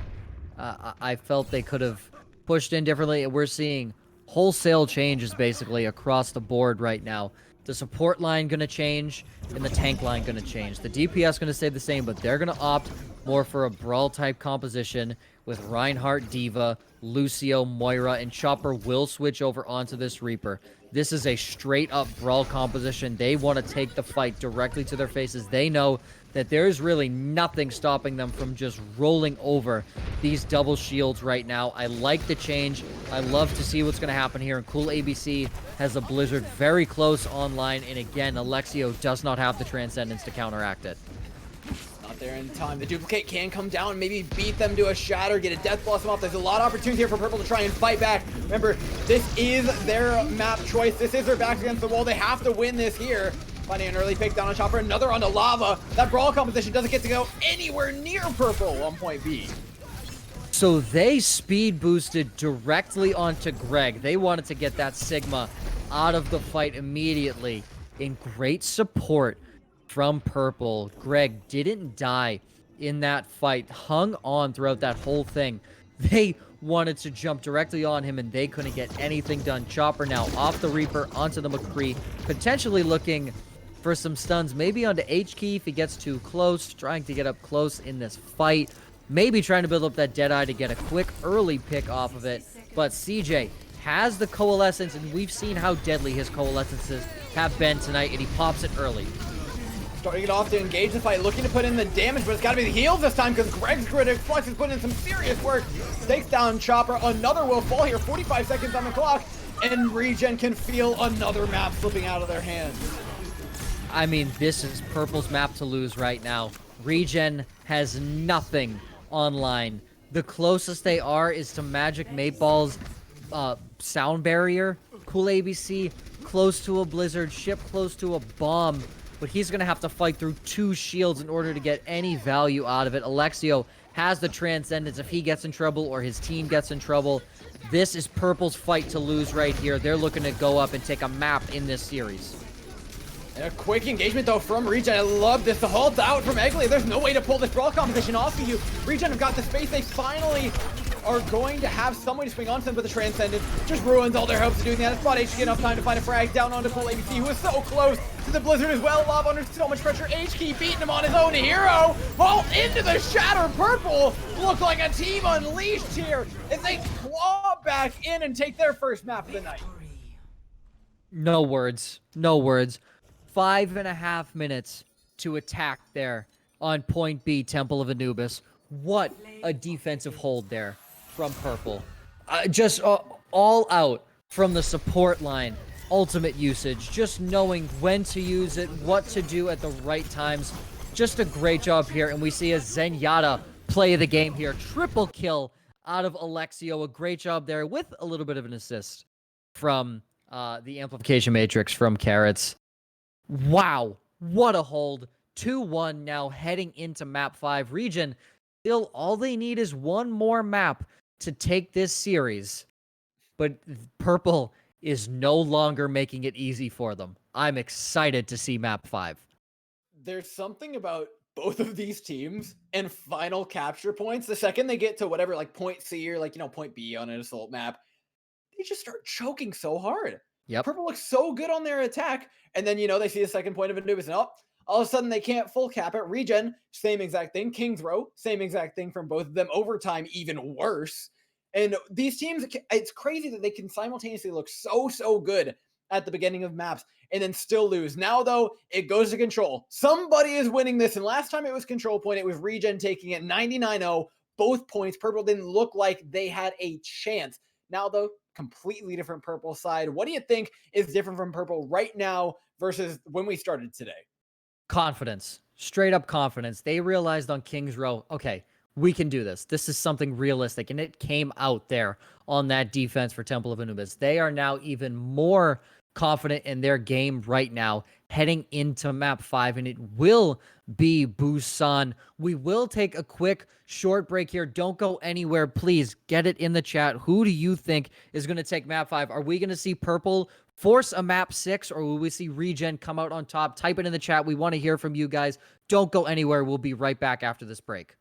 I felt they could have pushed in differently. We're seeing wholesale changes basically across the board right now. The support line going to change, and the tank line going to change. The DPS going to stay the same, but they're going to opt more for a brawl-type composition with Reinhardt, Diva, Lucio, Moira, and Chopper will switch over onto this Reaper. This is a straight-up brawl composition. They want to take the fight directly to their faces. They know that there's really nothing stopping them from just rolling over these double shields right now. I like the change. I love to see what's going to happen here. And Cool ABC has a Blizzard very close online. And again, Alexio does not have the Transcendence to counteract it. Not there in time. The duplicate can come down, maybe beat them to a shatter, get a Death Blossom off. There's a lot of opportunity here for Purple to try and fight back. Remember, this is their map choice. This is their backs against the wall. They have to win this here. Finding an early pick down on Chopper, another onto Lava. That brawl composition doesn't get to go anywhere near Purple on point B. So they speed boosted directly onto Greg. They wanted to get that Sigma out of the fight immediately. In great support from Purple. Greg didn't die in that fight, hung on throughout that whole thing. They wanted to jump directly on him, and they couldn't get anything done. Chopper now off the Reaper onto the McCree, potentially looking for some stuns, maybe onto H-Key if he gets too close, trying to get up close in this fight. Maybe trying to build up that Deadeye to get a quick early pick off of it. But CJ has the Coalescence, and we've seen how deadly his Coalescences have been tonight, and he pops it early. Starting it off to engage the fight, looking to put in the damage, but it's got to be the heals this time because Greg's Grid Flux is putting in some serious work. Takes down Chopper. Another will fall here. 45 seconds on the clock, and Regen can feel another map slipping out of their hands. I mean, this is Purple's map to lose right now. Regen has nothing online. The closest they are is to Magic 8-Ball's sound barrier. Cool ABC close to a Blizzard, ship close to a bomb, but he's going to have to fight through 2 shields in order to get any value out of it. Alexio has the Transcendence. If he gets in trouble or his team gets in trouble, this is Purple's fight to lose right here. They're looking to go up and take a map in this series. And a quick engagement, though, from Regen. I love this. The halt out from Eggly. There's no way to pull this brawl competition off of you. Regen have got the space. They finally are going to have some way to swing onto them, but the Transcendence just ruins all their hopes of doing that. Spot H to get enough time to find a frag down onto Cool ABC, who is so close to the Blizzard as well. Lava under so much pressure. H-Key beating him on his own hero. Vault into the shatter. Purple look like a team unleashed here as they claw back in and take their first map of the night. No words. No words. 5.5 minutes to attack there on point B, Temple of Anubis. What a defensive hold there from Purple. Just all out from the support line. Ultimate usage, just knowing when to use it, what to do at the right times. Just a great job here, and we see a Zenyatta play of the game here. Triple kill out of Alexio. A great job there with a little bit of an assist from the Amplification Matrix from Carrots. Wow, what a hold. 2-1 now heading into map 5. Regen, still all they need is one more map to take this series. But Purple is no longer making it easy for them. I'm excited to see map 5. There's something about both of these teams and final capture points. The second they get to whatever, like point C or like, point B on an assault map, they just start choking so hard. Yep. Purple looks so good on their attack, and then they see a second point of Anubis, and all of a sudden they can't full cap it. Regen, same exact thing. King throw, same exact thing from both of them. Overtime, even worse. And these teams, it's crazy that they can simultaneously look so good at the beginning of maps and then still lose. Now, though, it goes to control. Somebody is winning this, and last time it was control point, it was Regen taking it 99-0, both points. Purple didn't look like they had a chance. Now, though, completely different Purple side. What do you think is different from Purple right now versus when we started today? Confidence. Straight up confidence. They realized on King's Row, okay, we can do this. This is something realistic. And it came out there on that defense for Temple of Anubis. They are now even more confident in their game right now, heading into map 5, and it will be Busan. We will take a quick short break here. Don't go anywhere. Please get it in the chat. Who do you think is going to take map 5? Are we going to see Purple force a map 6, or will we see Regen come out on top? Type it in the chat. We want to hear from you guys. Don't go anywhere. We'll be right back after this break.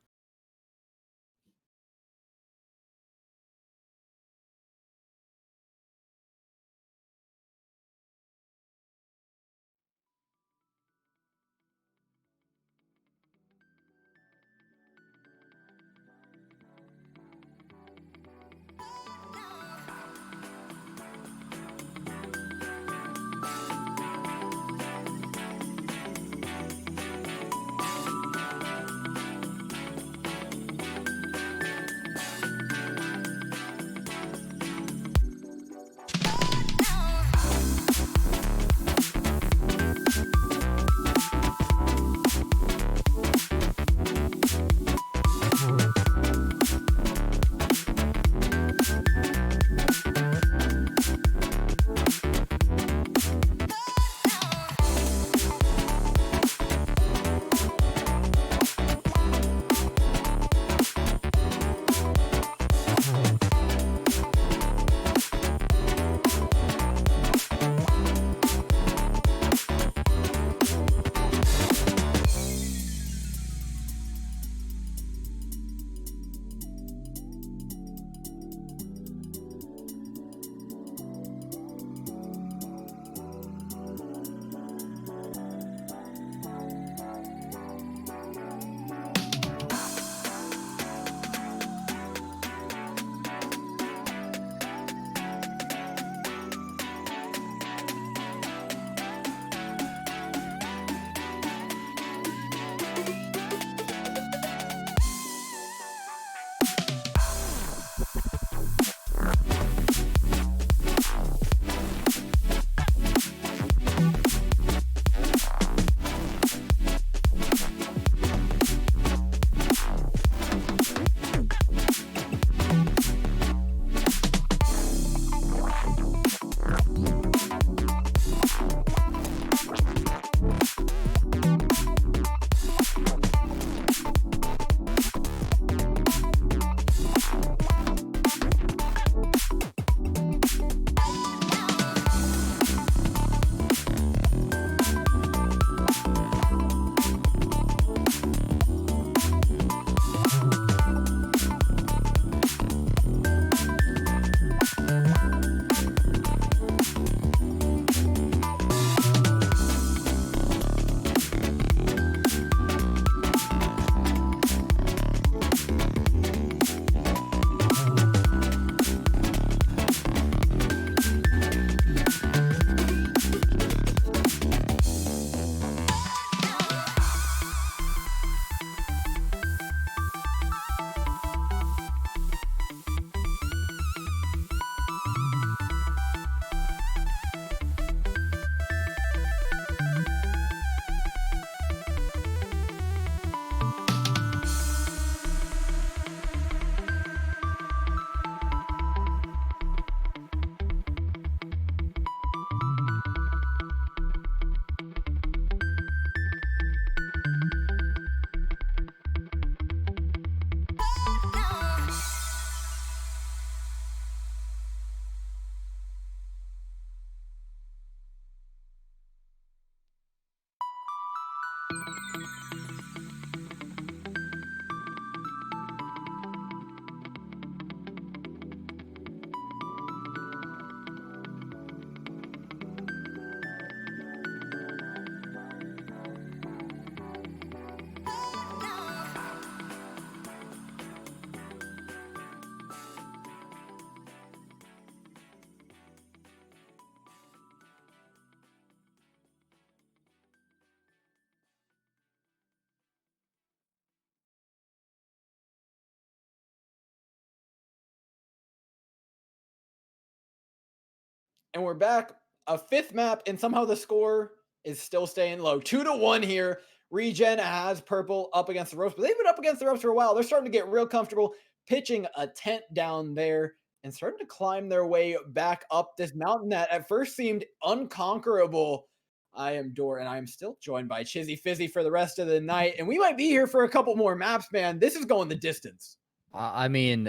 And we're back. A fifth map, and somehow the score is still staying low. 2-1 here. Regen has purple up against the ropes, but they've been up against the ropes for a while. They're starting to get real comfortable, pitching a tent down there and starting to climb their way back up this mountain that at first seemed unconquerable. I am Dor, and I am still joined by Chizzy Fizzy for the rest of the night. And we might be here for a couple more maps, man. This is going the distance. I mean,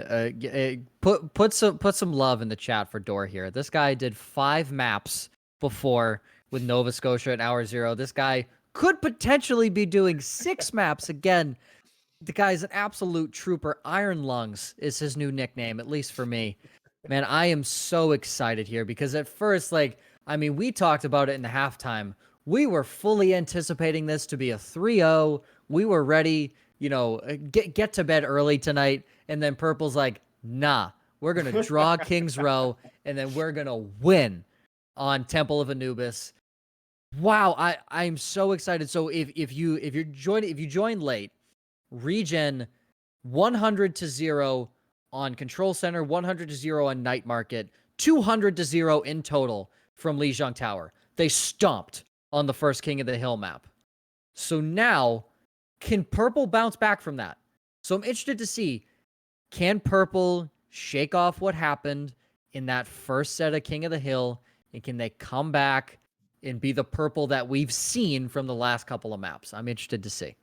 put some love in the chat for Dor here. This guy did 5 maps before with Nova Scotia and Hour Zero. This guy could potentially be doing 6 maps again. The guy's an absolute trooper. Iron Lungs is his new nickname, at least for me. Man, I am so excited here because at first, like, I mean, we talked about it in the halftime. We were fully anticipating this to be a 3-0. We were ready, you know, get to bed early tonight. And then Purple's like, nah, we're going to draw King's Row and then we're going to win on Temple of Anubis. Wow, I'm so excited. So if you join late, Regen 100-0 on Control Center, 100-0 on Night Market, 200-0 in total from Lijiang Tower. They stomped on the first King of the Hill map. So now, can Purple bounce back from that? So I'm interested to see, can Purple shake off what happened in that first set of King of the Hill, and can they come back and be the Purple that we've seen from the last couple of maps? I'm interested to see.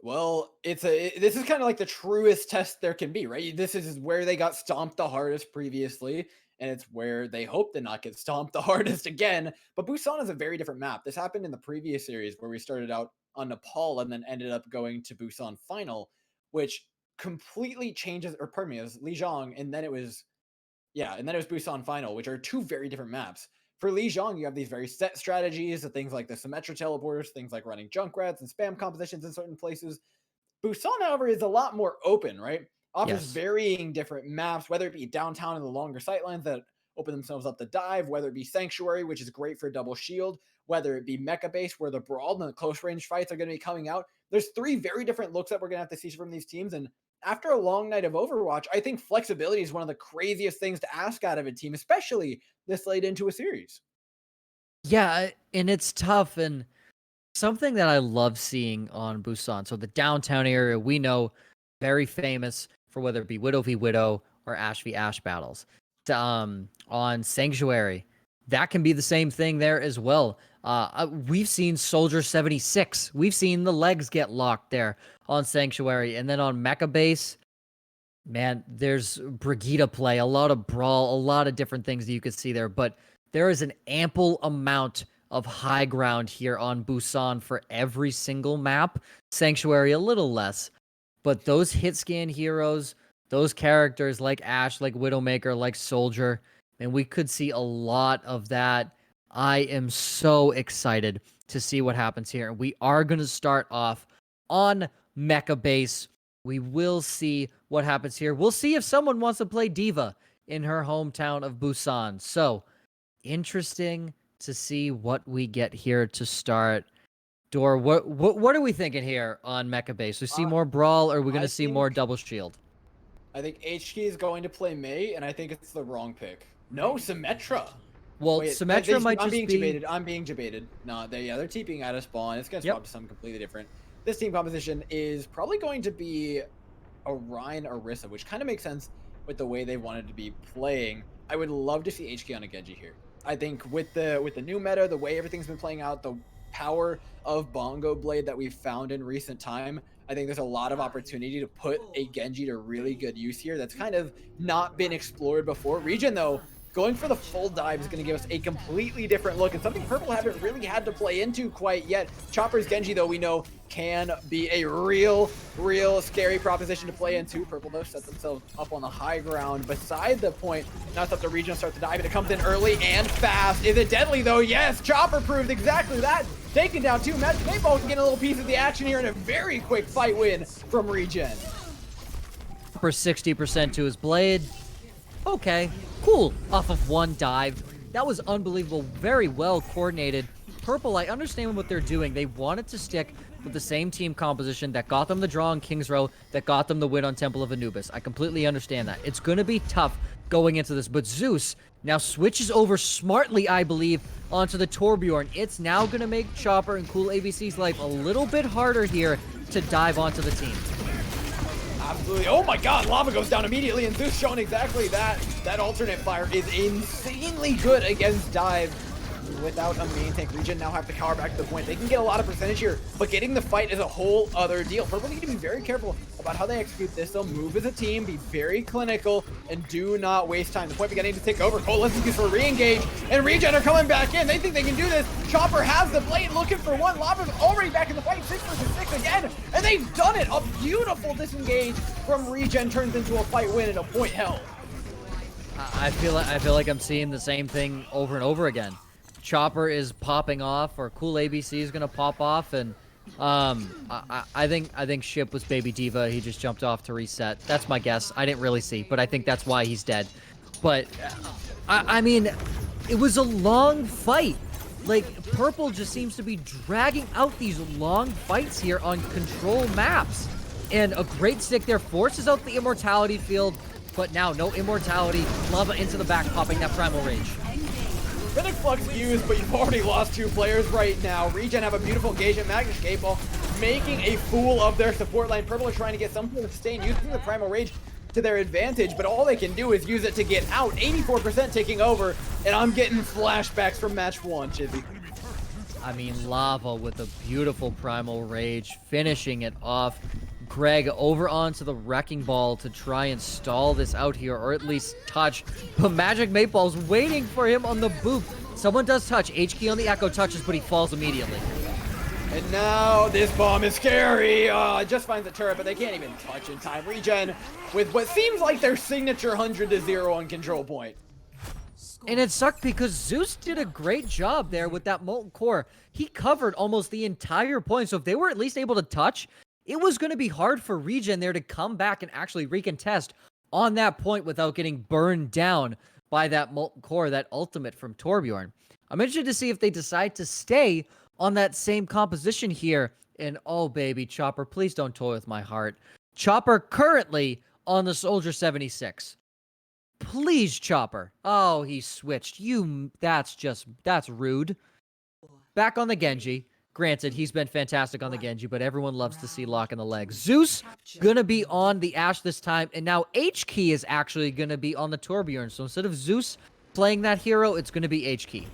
Well, this is kind of like the truest test there can be, right? This is where they got stomped the hardest previously, and it's where they hope to not get stomped the hardest again. But Busan is a very different map. This happened in the previous series where we started out on Nepal and then ended up going to Busan Final, which completely changes, or pardon me, it was Lijiang, and then it was Busan Final, which are 2 very different maps. For Lijiang, you have these very set strategies, things like the Symmetra teleporters, things like running Junkrats and spam compositions in certain places. Busan, however, is a lot more open, right? Offers varying different maps, whether it be downtown and the longer sightlines that open themselves up to dive, whether it be Sanctuary, which is great for double shield, whether it be Mecha Base, where the Brawl and the close range fights are going to be coming out. There's 3 very different looks that we're going to have to see from these teams, and after a long night of Overwatch, I think flexibility is one of the craziest things to ask out of a team, especially this late into a series. Yeah, and it's tough, and something that I love seeing on Busan. So the downtown area, we know, very famous for whether it be Widow v Widow or Ash v Ash battles. On Sanctuary, that can be the same thing there as well. We've seen Soldier 76. We've seen the legs get locked there on Sanctuary. And then on Mecha Base, man, there's Brigitte play, a lot of Brawl, a lot of different things that you could see there. But there is an ample amount of high ground here on Busan for every single map. Sanctuary, a little less. But those hit scan heroes, those characters like Ash, like Widowmaker, like Soldier, and we could see a lot of that. I am so excited to see what happens here. We are going to start off on Mecha Base. We will see what happens here. We'll see if someone wants to play Diva in her hometown of Busan. So, interesting to see what we get here to start. Dor, what are we thinking here on Mecha Base? We see more Brawl, or are we going to see more Double Shield? I think HK is going to play Mei, and I think it's the wrong pick. No, Symmetra. Well, Symmetra might just be... Debated. I'm being debated. No, they're TPing out of spawn. It's going to swap to something completely different. This team composition is probably going to be Orion or Orisa, which kind of makes sense with the way they wanted to be playing. I would love to see HK on a Genji here. I think with the new meta, the way everything's been playing out, the power of Bongo Blade that we've found in recent time, I think there's a lot of opportunity to put a Genji to really good use here that's kind of not been explored before. Regen, though, going for the full dive is going to give us a completely different look, and something Purple haven't really had to play into quite yet. Chopper's Genji, though, we know can be a real scary proposition to play into. Purple, though, set themselves up on the high ground beside the point. Now it's up to Regen to start the dive, and it comes in early and fast. Is it deadly, though? Yes, Chopper proved exactly that. Taking down 2 Magic Paintball can get a little piece of the action here, and a very quick fight win from Regen. Chopper 60% to his blade. Okay, cool. Off of 1 dive. That was unbelievable. Very well coordinated Purple, I understand what they're doing. They wanted to stick with the same team composition that got them the draw on King's Row, that got them the win on Temple of Anubis. I completely understand that. It's going to be tough going into this, but Zeus now switches over smartly, I believe, onto the Torbjorn. It's now going to make Chopper and Cool ABC's life a little bit harder here to dive onto the team. Absolutely. Oh my god, lava goes down immediately, and Zeus showing exactly that. That alternate fire is insanely good against dive. Without a main tank, Regen now have to cower back to the point. They can get a lot of percentage here, but getting the fight is a whole other deal. Purple need to be very careful about how they execute this. They'll move as a team, be very clinical, and do not waste time. The point beginning to take over. Coalescence gets for re-engage, and Regen are coming back in. They think they can do this. Chopper has the blade, looking for one. Lava's already back in the fight, 6 versus 6 again, and they've done it. A beautiful disengage from Regen turns into a fight win and a point held. I feel like I'm seeing the same thing over and over again. Chopper is popping off, or Cool ABC is gonna pop off, and I think Ship was Baby Diva. He just jumped off to reset. That's my guess. I didn't really see, but I think that's why he's dead. But I mean, it was a long fight. Like, Purple just seems to be dragging out these long fights here on control maps, and a great stick there forces out the immortality field, but now no immortality. Lava into the back, popping that primal rage. Riddick Flux used, but you've already lost 2 players right now. Regen have a beautiful engage at Magnus Gateball, making a fool of their support line. Purple are trying to get some sort of sustain using the Primal Rage to their advantage, but all they can do is use it to get out. 84% taking over, and I'm getting flashbacks from match 1, Chizzy. I mean, Lava with a beautiful Primal Rage, finishing it off. Greg over onto the Wrecking Ball to try and stall this out here, or at least touch. But Magic Maypal's waiting for him on the boop. Someone does touch. H-Key on the Echo touches, but he falls immediately. And now this bomb is scary. It just finds the turret, but they can't even touch in time. Regen with what seems like their signature 100-0 on control point. And it sucked because Zeus did a great job there with that Molten Core. He covered almost the entire point, so if they were at least able to touch, it was going to be hard for Regen there to come back and actually recontest on that point without getting burned down by that Molten Core, that ultimate from Torbjorn. I'm interested to see if they decide to stay on that same composition here. And oh, baby, Chopper, please don't toy with my heart. Chopper currently on the Soldier 76. Please, Chopper. Oh, he switched. That's rude. Back on the Genji. Granted, he's been fantastic on the Genji, but everyone loves to see lock in the leg. Zeus gonna be on the Ashe this time, and now H-Key is actually gonna be on the Torbjorn. So instead of Zeus playing that hero, it's gonna be H-Key.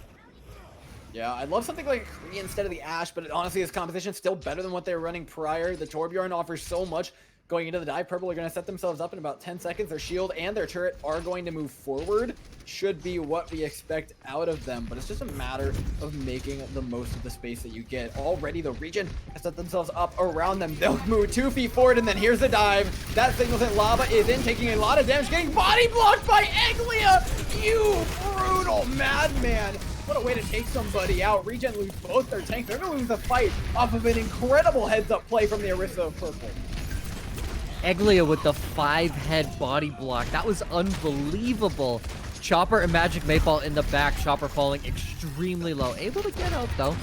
Yeah, I'd love something like Kree instead of the Ashe, but honestly, this composition is still better than what they were running prior. The Torbjorn offers so much going into the dive. Purple are going to set themselves up in about 10 seconds. Their shield and their turret are going to move forward. Should be what we expect out of them, but it's just a matter of making the most of the space that you get. Already, the Regen has set themselves up around them. They'll move 2 feet forward, and then here's the dive. That signals that Lava is in, taking a lot of damage, getting body blocked by Eglia. You brutal madman. What a way to take somebody out. Regen lose both their tanks. They're going to lose the fight off of an incredible heads-up play from the Orisa of Purple. Eglia with the 5-head body block. That was unbelievable. Chopper and Magic Maypal in the back. Chopper falling extremely low. Able to get out, though.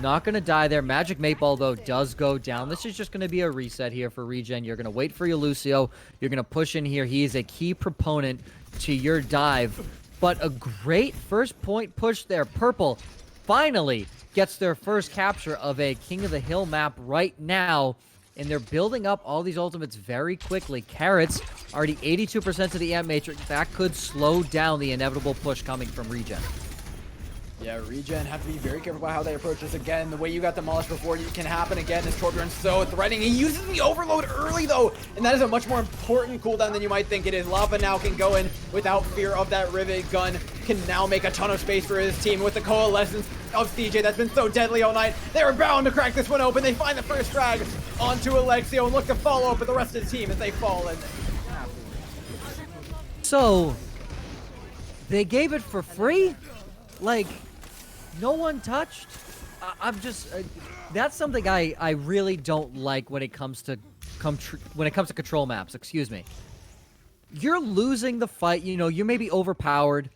Not going to die there. Magic Maypal, though, does go down. This is just going to be a reset here for Regen. You're going to wait for your Lucio. You're going to push in here. He is a key proponent to your dive. But a great first point push there. Purple finally gets their first capture of a King of the Hill map right now. And they're building up all these ultimates very quickly. Carrots already 82% to the M Matrix. That could slow down the inevitable push coming from Regen. Yeah, Regen have to be very careful about how they approach this again. The way you got demolished before you can happen again. This Torbjorn's so threatening. He uses the overload early, though, and that is a much more important cooldown than you might think it is. Lava now can go in without fear of that rivet gun. Can now make a ton of space for his team with the coalescence of CJ that's been so deadly all night. They were bound to crack this one open. They find the first frag onto Alexio and look to follow up with the rest of the team as they fall in. So, they gave it for free? Like, no one touched? I'm just... that's something I really don't like when it comes to control maps, excuse me. You're losing the fight, you know, you're maybe overpowered,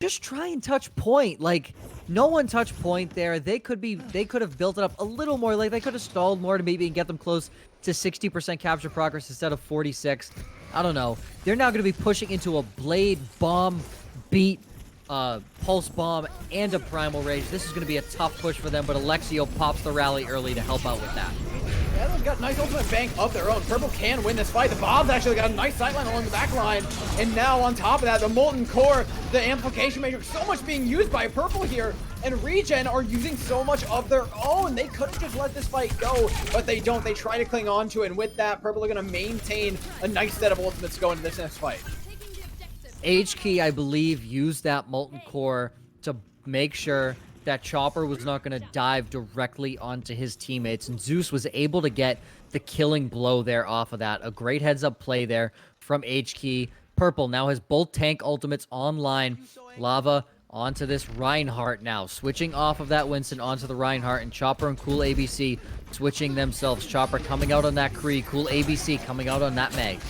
just try and touch point. Like, no one touched point there. They could have built it up a little more. Like, they could have stalled more to maybe get them close to 60% capture progress instead of 46. I don't know. They're now going to be pushing into a Blade, Bomb, Beat, Pulse Bomb, and a Primal Rage. This is going to be a tough push for them, but Alexio pops the rally early to help out with that. Yeah, they've got a nice ultimate bank of their own. Purple can win this fight. The Bob's actually got a nice sideline along the back line. And now on top of that, the Molten Core, the Amplification Matrix, so much being used by Purple here. And Regen are using so much of their own. They could have just let this fight go, but they don't. They try to cling on to it. And with that, Purple are going to maintain a nice set of ultimates going into this next fight. HKey, I believe, used that Molten Core to make sure that Chopper was not going to dive directly onto his teammates, and Zeus was able to get the killing blow there off of that. A great heads-up play there from HKey. Purple now has both tank ultimates online. Lava onto this Reinhardt now, switching off of that Winston onto the Reinhardt, and Chopper and Cool ABC switching themselves. Chopper coming out on that Kree, Cool ABC coming out on that Meg.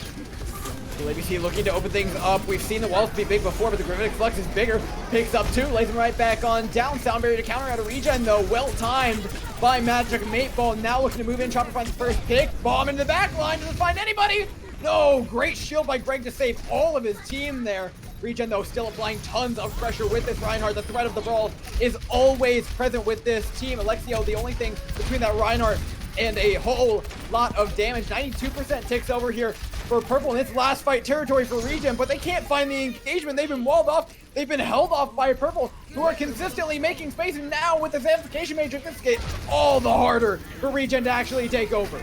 Cool ABC looking to open things up. We've seen the walls be big before, but the Gravitic Flux is bigger. Picks up two, lays him right back on down. Sound barrier to counter out of Regen, though. Well timed by Magic Mateball. Now looking to move in. Chopper finds the first pick. Bomb into the back line. Doesn't find anybody. No, great shield by Greg to save all of his team there. Regen, though, still applying tons of pressure with this Reinhardt. The threat of the brawl is always present with this team. Alexio, the only thing between that Reinhardt and a whole lot of damage. 92% ticks over here for Purple in its last fight territory for Regen, but they can't find the engagement. They've been walled off. They've been held off by Purple, who are consistently making space, and now with this Amplification Matrix, it's getting all the harder for Regen to actually take over.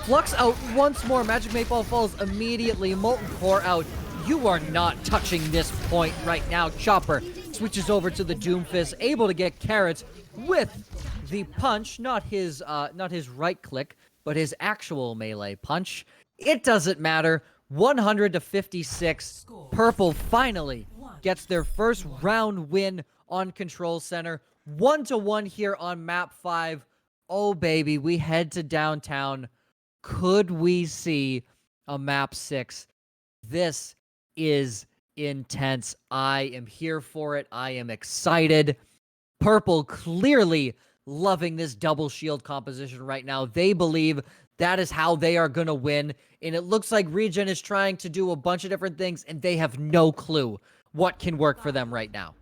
Flux out once more. Magic Mateball falls immediately. Molten Core out. You are not touching this point right now. Chopper switches over to the Doomfist, able to get Carrots with the punch, not his right click, but his actual melee punch. It doesn't matter. 100 to 56. Purple finally gets their first round win on Control Center. 1-1 here on map 5. Oh baby, we head to downtown. Could we see a map 6? This is intense. I am here for it. I am excited. Purple clearly loving this double shield composition right now. They believe that is how they are going to win. And it looks like Regen is trying to do a bunch of different things, and they have no clue what can work for them right now.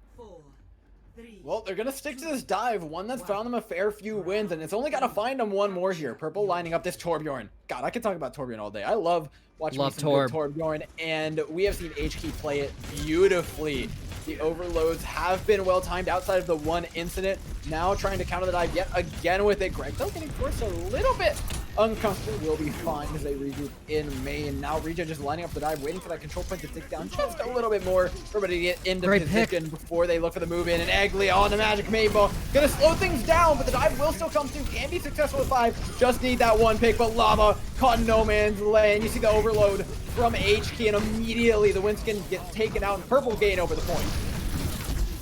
Well, they're going to stick to this dive, one that's found them a fair few wins, and it's only got to find them one more here. Purple lining up this Torbjorn. God, I could talk about Torbjorn all day. I love watching Torbjorn, and we have seen HK play it beautifully. The overloads have been well timed outside of the one incident. Now trying to counter the dive yet again with it. Greg, though, getting forced a little bit uncomfortable. Will be fine as they regroup in main. Now Regen just lining up the dive, waiting for that control point to tick down just a little bit more for everybody to get into position before they look for the move in. And Eggley on the Magic Mateball. Gonna slow things down, but the dive will still come through. Can be successful with 5. Just need that one pick, but Lava caught in no man's land. You see the overload from HK, and immediately the Winston gets taken out and Purple gain over the point.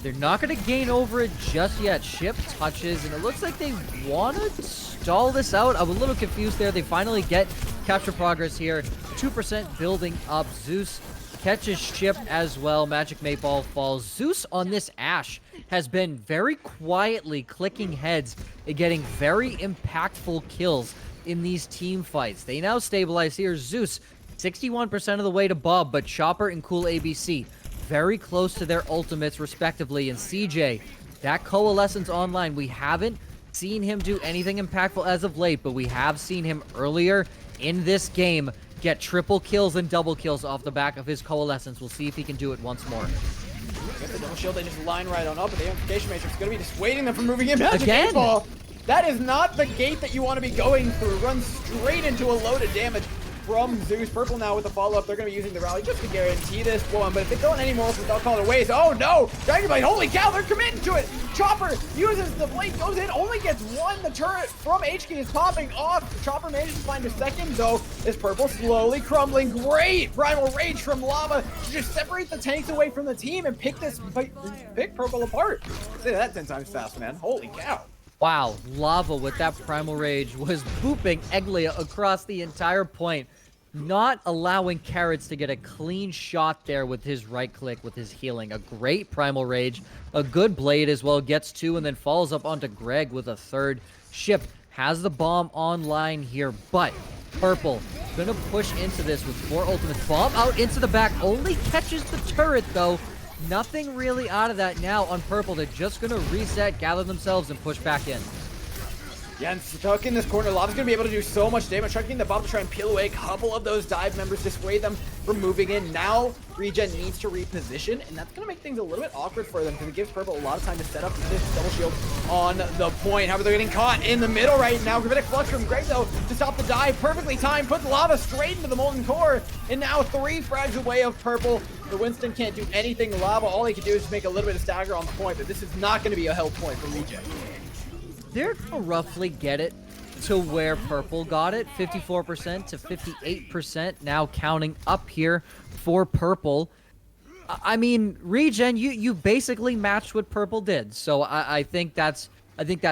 They're not going to gain over it just yet. Ship touches, and it looks like they want to stall this out. I'm a little confused there. They finally get capture progress here. 2% building up. Zeus catches Ship as well. Magic Mateball falls. Zeus on this Ashe has been very quietly clicking heads and getting very impactful kills in these team fights. They now stabilize here. Zeus 61% of the way to Bob, but Chopper and Cool ABC very close to their ultimates respectively. And CJ, that Coalescence online, we haven't seen him do anything impactful as of late, but we have seen him earlier in this game get triple kills and double kills off the back of his Coalescence. We'll see if he can do it once more. Get the double shield, they just line right on up, and the Amplification Matrix is going to be dissuading them from moving in. Magic Again? Ball. That is not the gate that you want to be going through. Run straight into a load of damage from Zeus. Purple now with the follow-up. They're going to be using the rally just to guarantee this one. But if they go in any more, they'll call it a waste. Oh no! Dragonblade, holy cow, they're committing to it! Chopper uses the blade, goes in, only gets one. The turret from HK is popping off. Chopper manages to find a second, though. Is Purple slowly crumbling. Great Primal Rage from Lava to just separate the tanks away from the team and pick Purple apart. Say that 10 times fast, man. Holy cow. Wow, Lava with that Primal Rage was booping Eglia across the entire point. not allowing Carrots to get a clean shot there with his right click, with his healing. A great Primal Rage, a good Blade as well, gets 2 and then falls up onto Greg with a 3rd. Ship has the bomb online here, but Purple gonna push into this with 4 ultimates. Bomb out into the back, only catches the turret though. Nothing really out of that now on Purple. They're just gonna reset, gather themselves, and push back in. Yeah, and stuck in this corner, Lava's gonna be able to do so much damage, trying the bomb to try and peel away a couple of those dive members, dissuade them from moving in. Now, Regen needs to reposition, and that's gonna make things a little bit awkward for them, because it gives Purple a lot of time to set up this double shield on the point. However, they're getting caught in the middle right now. Gravitic Flux from Greg, though, to stop the dive, perfectly timed, puts Lava straight into the Molten Core, and now 3 frags away of Purple. The Winston can't do anything. Lava, all he can do is just make a little bit of stagger on the point, but this is not gonna be a health point for Regen. They're gonna roughly get it to where Purple got it, 54% to 58%, now counting up here for Purple. I mean, Regen, you basically matched what Purple did, so I think that's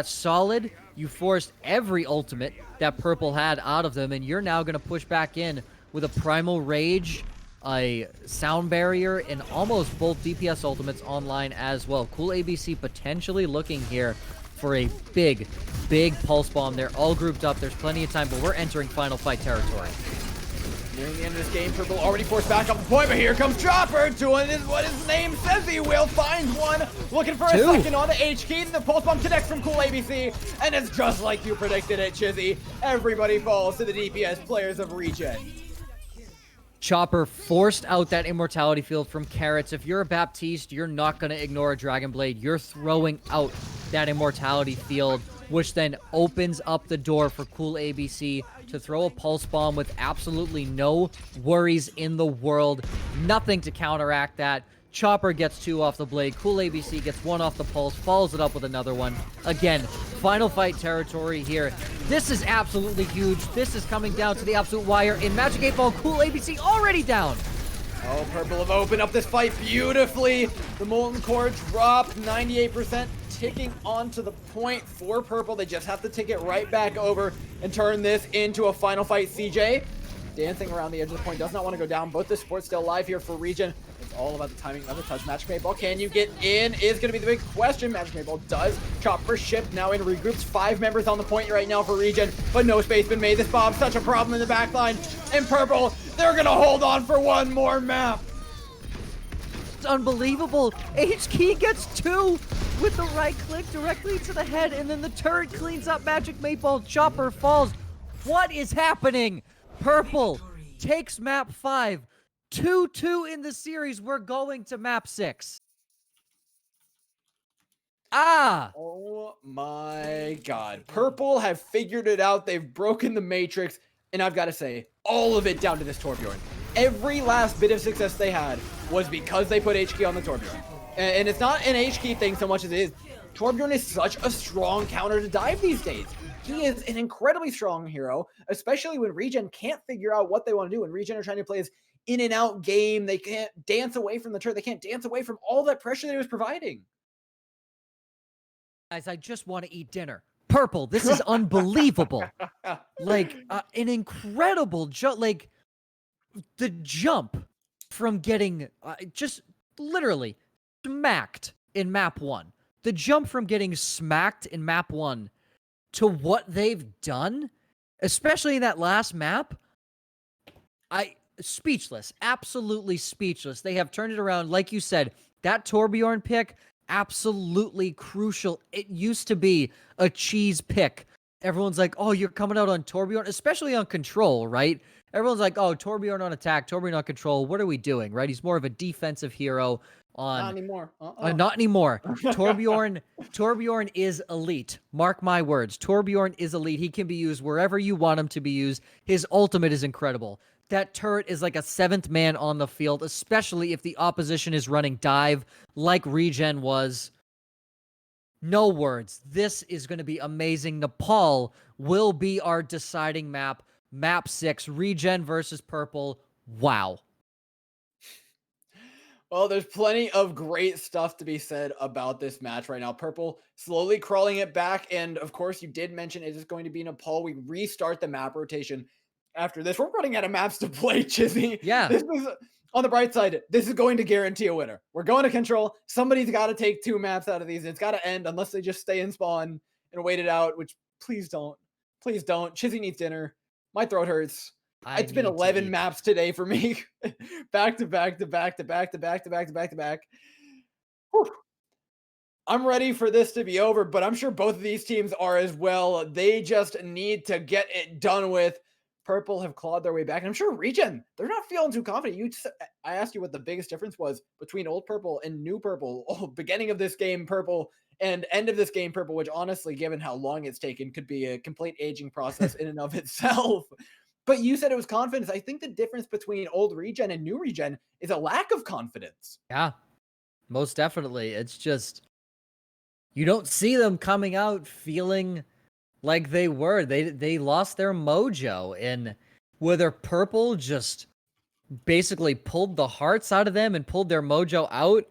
solid. You forced every ultimate that Purple had out of them, and you're now gonna push back in with a Primal Rage, a Sound Barrier, and almost both DPS ultimates online as well. Cool ABC potentially looking here for a big pulse bomb. They're all grouped up. There's plenty of time, but we're entering final fight territory. Nearing the end of this game, Purple already forced back off the point, but here comes Chopper doing what his name says he will. Finds one, looking for a second on the H key. The pulse bomb connects from Cool ABC, and it's just like you predicted it, Chizzy. Everybody falls to the DPS players of Regen. Chopper forced out that immortality field from Carrots. If you're a Baptiste, you're not going to ignore a Dragon Blade. You're throwing out that immortality field, which then opens up the door for Cool ABC to throw a pulse bomb with absolutely no worries in the world. Nothing to counteract that. Chopper gets 2 off the Blade. Cool ABC gets 1 off the pulse, follows it up with another one. Again, final fight territory here. This is absolutely huge. This is coming down to the absolute wire. In Magic 8 Ball, Cool ABC already down. Oh, Purple have opened up this fight beautifully. The Molten Core dropped 98%, ticking onto the point for Purple. They just have to tick it right back over and turn this into a final fight. CJ dancing around the edge of the point, does not want to go down. Both the sports still alive here for Regen. It's all about the timing of the touch. Magic 8 Ball, can you get in? Is going to be the big question. Magic 8 Ball does. Chop for Ship now in regroups. 5 members on the point right now for Regen, but no space been made. This bomb's such a problem in the back line. And Purple, they're going to hold on for one more map. It's unbelievable. H-Key gets 2 with the right click directly to the head, and then the turret cleans up Magic 8 Ball. Chopper falls. What is happening? Purple takes map 5. 2-2 in the series. We're going to map 6. Oh my god. Purple have figured it out. They've broken the matrix. And I've got to say, all of it down to this Torbjorn. Every last bit of success they had was because they put H-Key on the Torbjorn. And it's not an H-Key thing so much as it is. Torbjorn is such a strong counter to dive these days. He is an incredibly strong hero, especially when Regen can't figure out what they want to do. When Regen are trying to play this in and out game, they can't dance away from the turret. They can't dance away from all that pressure that he was providing. Guys, I just want to eat dinner. Purple, this is unbelievable. Like, an incredible jump. Like, the jump from getting just literally smacked in map 1. The jump from getting smacked in map 1 to what they've done, especially in that last map, speechless, absolutely speechless. They have turned it around. Like you said, that Torbjorn pick, absolutely crucial. It used to be a cheese pick. Everyone's like, oh, you're coming out on Torbjorn, especially on control, right? Everyone's like, oh, Torbjorn on attack, Torbjorn on control. What are we doing, right? He's more of a defensive hero on... Not anymore. Not anymore. Torbjorn is elite. Mark my words. Torbjorn is elite. He can be used wherever you want him to be used. His ultimate is incredible. That turret is like a 7th man on the field, especially if the opposition is running dive like Regen was. No words. This is going to be amazing. Nepal will be our deciding map. Map 6, Regen versus Purple. Wow. Well, there's plenty of great stuff to be said about this match right now. Purple slowly crawling it back. And of course, you did mention it is going to be Nepal. We restart the map rotation after this. We're running out of maps to play, Chizzy. Yeah. This is, on the bright side, this is going to guarantee a winner. We're going to control. Somebody's got to take 2 maps out of these. It's got to end unless they just stay in spawn and wait it out, which please don't. Please don't. Chizzy needs dinner. My throat hurts. It's been 11 maps today for me. Back to back to back to back to back to back to back to back. Whew. I'm ready for this to be over, but I'm sure both of these teams are as well. They just need to get it done with. Purple have clawed their way back, and I'm sure Regen, they're not feeling too confident. I asked you what the biggest difference was between old Purple and new Purple. Oh, beginning of this game, Purple, and end of this game, Purple, which honestly, given how long it's taken, could be a complete aging process in and of itself. But you said it was confidence. I think the difference between old Regen and new Regen is a lack of confidence. Yeah, most definitely. It's just, you don't see them coming out feeling like they were. They lost their mojo, and whether Purple just basically pulled the hearts out of them and pulled their mojo out,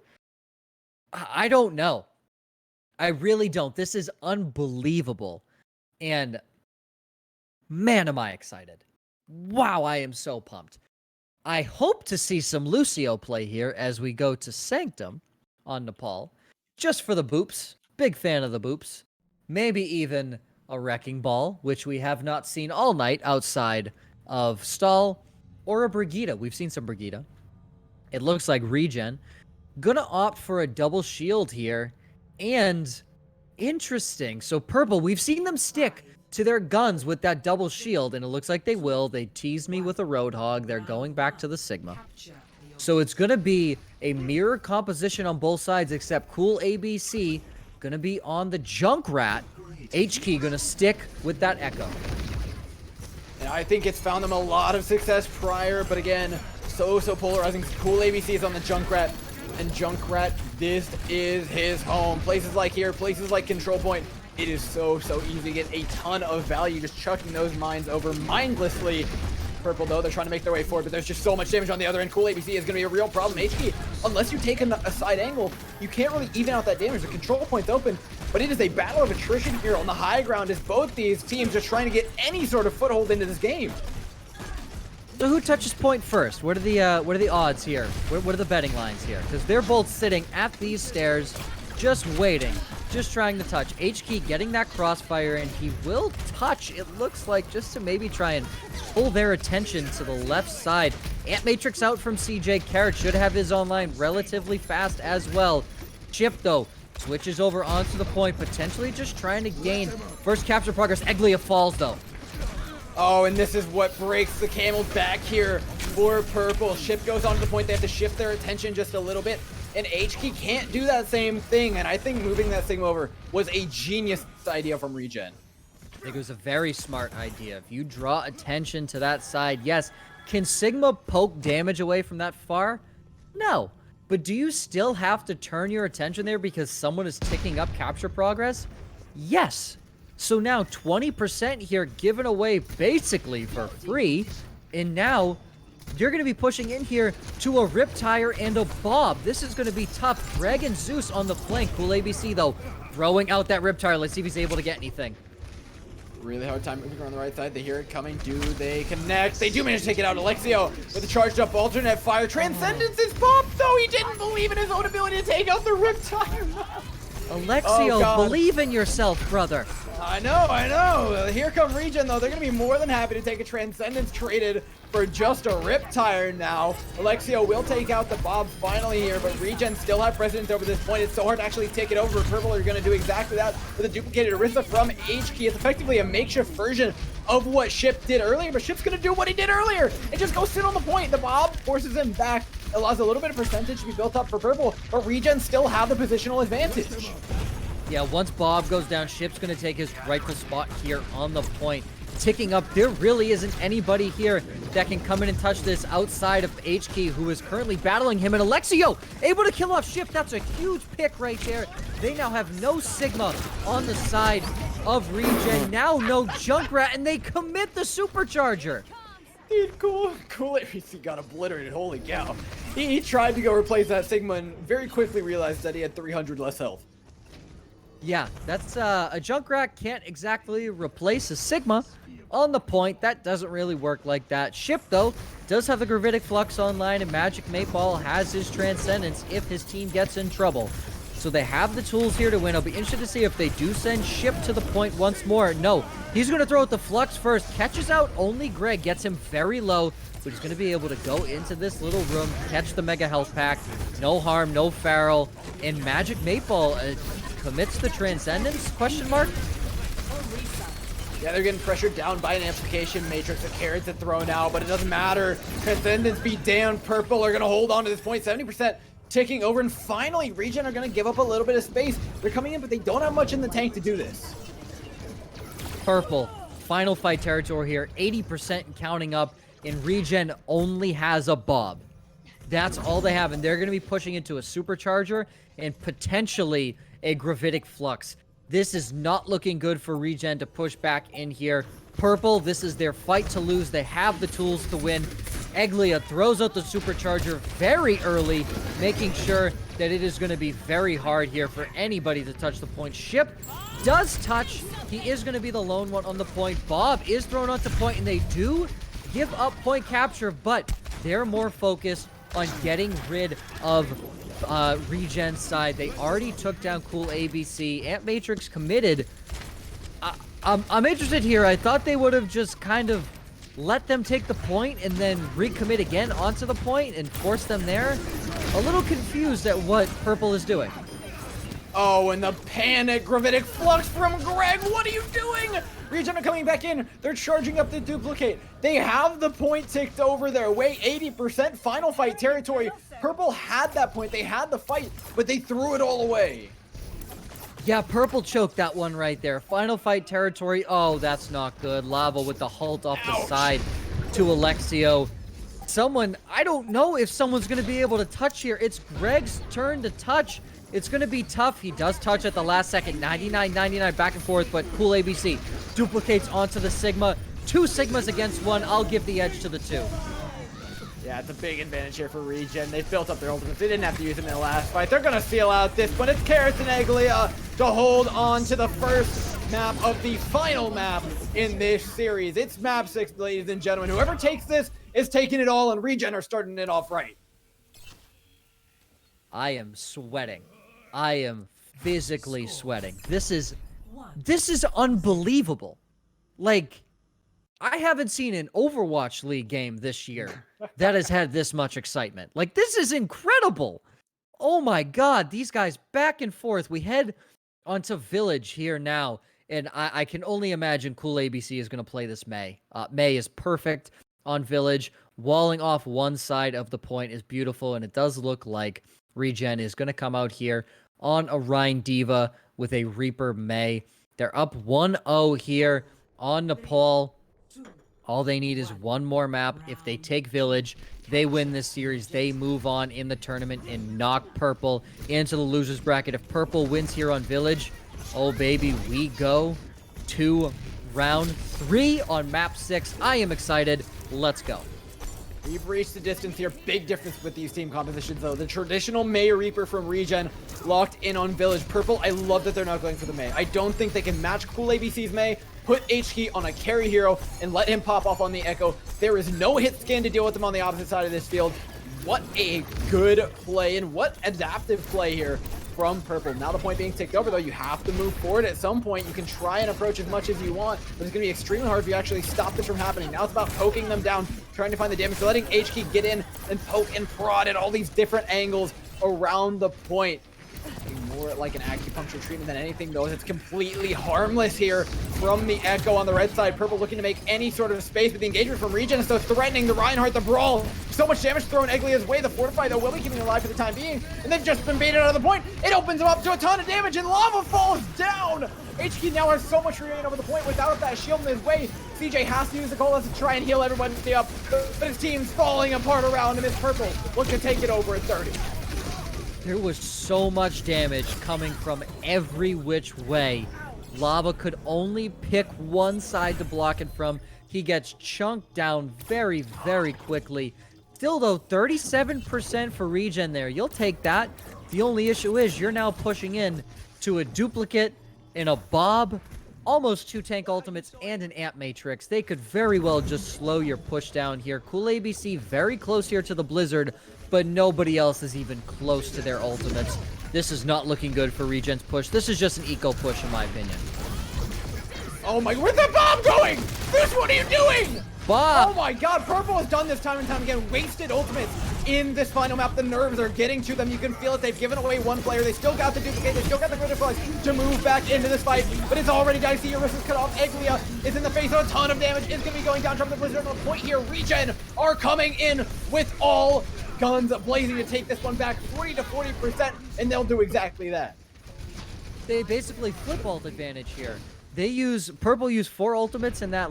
I don't know. I really don't. This is unbelievable. And man, am I excited. Wow, I am so pumped. I hope to see some Lucio play here as we go to Sanctum on Nepal. Just for the boops. Big fan of the boops. Maybe even a Wrecking Ball, which we have not seen all night outside of Stall, or a Brigitte. We've seen some Brigitte. It looks like Regen. Gonna opt for a double shield here. And interesting. So Purple, we've seen them stick to their guns with that double shield, and it looks like they will. They teased me with a Roadhog. They're going back to the Sigma. So it's going to be a mirror composition on both sides, except Cool ABC going to be on the Junkrat. HK going to stick with that Echo. And I think it's found them a lot of success prior, but again, so polarizing. Cool ABC is on the Junkrat, and Junkrat, this is his home. Places like here, places like Control Point, it is so easy to get a ton of value just chucking those mines over mindlessly. Purple, though, they're trying to make their way forward, but there's just so much damage on the other end. Cool ABC is going to be a real problem. HP, unless you take a side angle, you can't really even out that damage. The Control Point's open, but it is a battle of attrition here on the high ground as both these teams are trying to get any sort of foothold into this game. So who touches point first? What are the odds here? What are the betting lines here? Because they're both sitting at these stairs, just waiting. Just trying to touch. HK getting that crossfire, and he will touch, it looks like, just to maybe try and pull their attention to the left side. Ant Matrix out from CJ. Carrot should have his online relatively fast as well. Chip, though, switches over onto the point, potentially just trying to gain first capture progress. Eglia falls, though. Oh, and this is what breaks the camel's back here for Purple. Ship goes onto the point. They have to shift their attention just a little bit. And HK can't do that same thing, and I think moving that Sigma over was a genius idea from Regen. I think it was a very smart idea. If you draw attention to that side, yes. Can Sigma poke damage away from that far? No. But do you still have to turn your attention there because someone is ticking up capture progress? Yes. So now 20% here given away basically for free, and now you're going to be pushing in here to a Riptire and a Bob. This is going to be tough. Greg and Zeus on the flank. Cool ABC, though, throwing out that Riptire. Let's see if he's able to get anything. Really hard time moving around the right side. They hear it coming. Do they connect? They do manage to take it out. Alexio with a charged up alternate fire. Transcendence is popped, though. He didn't believe in his own ability to take out the Riptire. Alexio, believe in yourself, brother. I know. Here come Regen, though. They're going to be more than happy to take a Transcendence traded for just a Riptire now. Alexio will take out the Bob finally here, but Regen still have precedence over this point. It's so hard to actually take it over. Purple are going to do exactly that with a duplicated Orisa from HK. It's effectively a makeshift version of what Ship did earlier, but Ship's going to do what he did earlier and just go sit on the point. The Bob forces him back. It allows a little bit of percentage to be built up for Purple, but Regen still have the positional advantage. Yeah, once Bob goes down, Ship's going to take his rightful spot here on the point. Ticking up, there really isn't anybody here that can come in and touch this outside of HK, who is currently battling him. And Alexio able to kill off Ship. That's a huge pick right there. They now have no Sigma on the side of Regen. Now no Junkrat, and they commit the Supercharger. Dude, cool ABC got obliterated. Holy cow. He tried to go replace that Sigma and very quickly realized that he had 300 less health. Yeah, that's a Junkrat can't exactly replace a Sigma on the point. That doesn't really work like that. Ship, though, does have the Gravitic Flux online, and Magic 8-Ball has his Transcendence if his team gets in trouble. So they have the tools here to win. I'll be interested to see if they do send Ship to the point once more. No, he's going to throw out the Flux first. Catches out only Greg, gets him very low, but he's going to be able to go into this little room, catch the Mega Health Pack. No harm, no Feral, and Magic 8-Ball commits the Transcendence, question mark? Yeah, they're getting pressured down by an amplification matrix. The carrots are thrown out, but it doesn't matter. Transcendence be damned. Purple are going to hold on to this point. 70% ticking over, and finally, Regen are going to give up a little bit of space. They're coming in, but they don't have much in the tank to do this. Purple, final fight territory here, 80% and counting up, and Regen only has a Bob. That's all they have, and they're going to be pushing into a Supercharger and potentially a Gravitic Flux. This is not looking good for Regen to push back in here. Purple, this is their fight to lose. They have the tools to win. Eglia throws out the Supercharger very early, making sure that it is going to be very hard here for anybody to touch the point. Ship does touch. He is going to be the lone one on the point. Bob is thrown onto point, and they do give up point capture, but they're more focused on getting rid of Regen's side. They already took down Cool ABC. Ant Matrix committed. I'm interested here. I thought they would have just kind of let them take the point and then recommit again onto the point and force them there. A little confused at what Purple is doing. Oh, and the panic Gravitic Flux from Greg. What are you doing? Regen are coming back in. They're charging up the duplicate. They have the point ticked over their way. 80% final fight territory. Purple had that point. They had the fight, but they threw it all away. Yeah, Purple choked that one right there. Final fight territory. Oh, that's not good. Lava with the halt off the side to Alexio. Someone, I don't know if someone's going to be able to touch here. It's Greg's turn to touch. It's going to be tough. He does touch at the last second. 99-99 back and forth, but Cool ABC duplicates onto the Sigma. 2 Sigmas against 1. I'll give the edge to the 2. Yeah, it's a big advantage here for Regen. They've built up their ultimates. They didn't have to use them in the last fight. They're going to seal out this one. It's Carrots and Eglia to hold on to the first map of the final map in this series. It's map 6, ladies and gentlemen. Whoever takes this is taking it all, and Regen are starting it off right. I am sweating. I am physically sweating. This is unbelievable. Like, I haven't seen an Overwatch League game this year that has had this much excitement. Like, this is incredible. Oh my god, these guys back and forth. We head onto Village here now, and I can only imagine Cool ABC is going to play this Mei. Mei is perfect on Village. Walling off one side of the point is beautiful, and it does look like Regen is going to come out here on a Rhine Diva with a Reaper Mei. They're up 1-0 here on Nepal. All they need is one more map. If they take Village, they win this series. They move on in the tournament and knock Purple into the loser's bracket. If Purple wins here on Village, oh baby, we go to round 3 on map 6. I am excited. Let's go. We've reached the distance here. Big difference with these team compositions, though. The traditional Mei Reaper from Regen locked in on Village. Purple, I love that they're not going for the Mei. I don't think they can match Cool ABC's Mei, put H-Key on a carry hero, and let him pop off on the Echo. There is no hit scan to deal with them on the opposite side of this field. What a good play, and what adaptive play here from Purple. Now the point being ticked over, though. You have to move forward at some point. You can try and approach as much as you want, but it's going to be extremely hard if you actually stop this from happening. Now it's about poking them down, trying to find the damage, so letting H-Key get in and poke and prod at all these different angles around the point. More like an acupuncture treatment than anything, though. It's completely harmless here from the Echo on the red side. Purple looking to make any sort of space, but the engagement from Regen is so threatening. The Reinhardt, the Brawl, so much damage thrown Eglia's way. The Fortify, though, will be keeping him alive for the time being, and they've just been baited out of the point. It opens him up to a ton of damage, and Lava falls down. HK now has so much remain over the point without that shield in his way. CJ has to use the Colas to try and heal everybody up, but his team's falling apart around him. It's Purple looking to take it over at 30. There was so much damage coming from every which way. Lava could only pick one side to block it from. He gets chunked down very, very quickly. Still, though, 37% for Regen there. You'll take that. The only issue is you're now pushing in to a duplicate and a Bob, almost 2 tank ultimates, and an Amp Matrix. They could very well just slow your push down here. Cool ABC very close here to the Blizzard, but nobody else is even close to their ultimates. This is not looking good for Regen's push. This is just an eco push, in my opinion. Oh my, where's the bomb going? Bruce, what are you doing? Bob! Oh my god, Purple has done this time and time again. Wasted ultimates in this final map. The nerves are getting to them. You can feel it. They've given away one player. They still got the duplicate. They still got the critical to move back into this fight. But it's already dicey. Your wrist is cut off. Eglia is in the face of a ton of damage. It's going to be going down from the Blizzard. On the point here, Regen are coming in with all guns blazing to take this one back 40 to 40%, and they'll do exactly that. They basically flip ult advantage here. Purple used 4 ultimates in that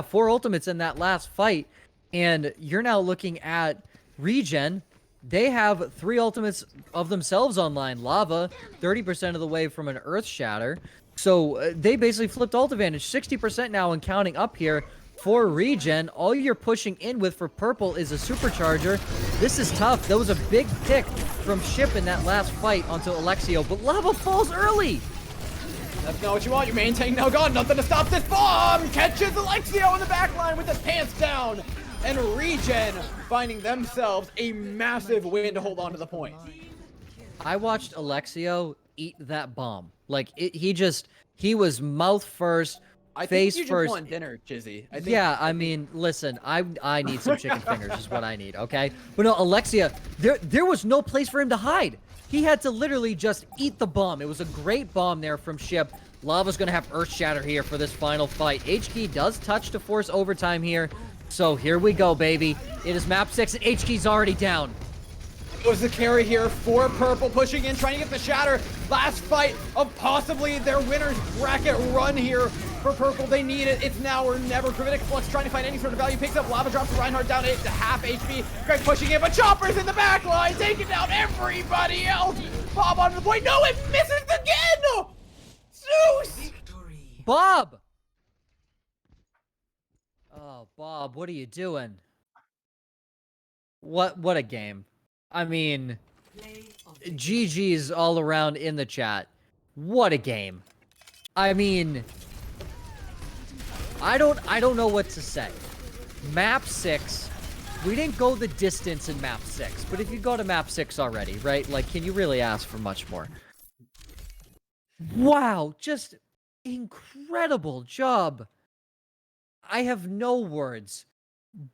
4 ultimates in that last fight, and you're now looking at Regen. They have 3 ultimates of themselves online. Lava, 30% of the way from an Earth Shatter. So they basically flipped ult advantage, 60% now and counting up here for Regen. All you're pushing in with for Purple is a supercharger. This is tough. That was a big pick from Ship in that last fight onto Alexio, but Lava falls early. That's not what you want. Your main tank now gone. Nothing to stop this bomb. Catches Alexio in the back line with his pants down. And Regen finding themselves a massive win to hold on to the point. I watched Alexio eat that bomb. Like, he was mouth first, face think you first. Just want dinner, Chizzy. I mean, listen, I need some chicken fingers is what I need, okay? But no, Alexia, there was no place for him to hide. He had to literally just eat the bomb. It was a great bomb there from Ship. Lava's going to have Earth Shatter here for this final fight. HKey does touch to force overtime here. So here we go, baby. It is map 6, and HKey's already down. It was the carry here for Purple, pushing in, trying to get the Shatter. Last fight of possibly their winner's bracket run here for Purple. They need it. It's now or never. Gravitic Flux trying to find any sort of value. Picks up Lava, drops the Reinhardt down to half HP. Greg pushing in, but Chopper's in the back line, taking down everybody else. Bob onto the point. No, it misses again! Zeus! Bob! Oh, Bob, what are you doing? What a game. I mean, GG's all around in the chat. What a game. I mean, I don't know what to say. Map 6, we didn't go the distance in map 6, but if you go to map 6 already, right? Like, can you really ask for much more? Wow, just incredible job. I have no words.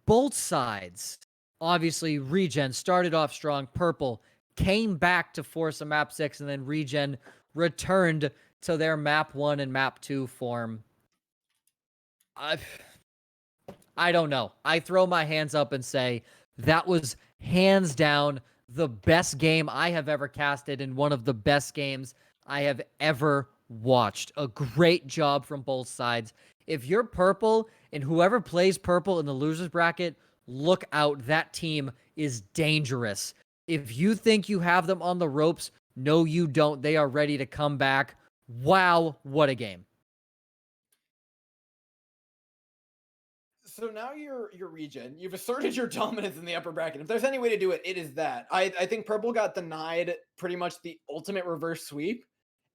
Both sides. Obviously, Regen started off strong. Purple came back to force a map 6, and then Regen returned to their map 1 and map 2 form. I don't know. I throw my hands up and say that was hands down the best game I have ever casted and one of the best games I have ever watched. A great job from both sides. If you're Purple and whoever plays Purple in the losers bracket, look out. That team is dangerous. If you think you have them on the ropes, no, you don't. They are ready to come back. Wow, what a game. So now you're Regen. You've asserted your dominance in the upper bracket. If there's any way to do it, it is that. I think Purple got denied pretty much the ultimate reverse sweep,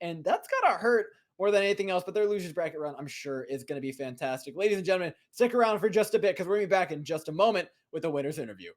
and that's gotta hurt more than anything else. But their losers bracket run, I'm sure, is going to be fantastic. Ladies and gentlemen, stick around for just a bit because we're going to be back in just a moment with the winner's interview.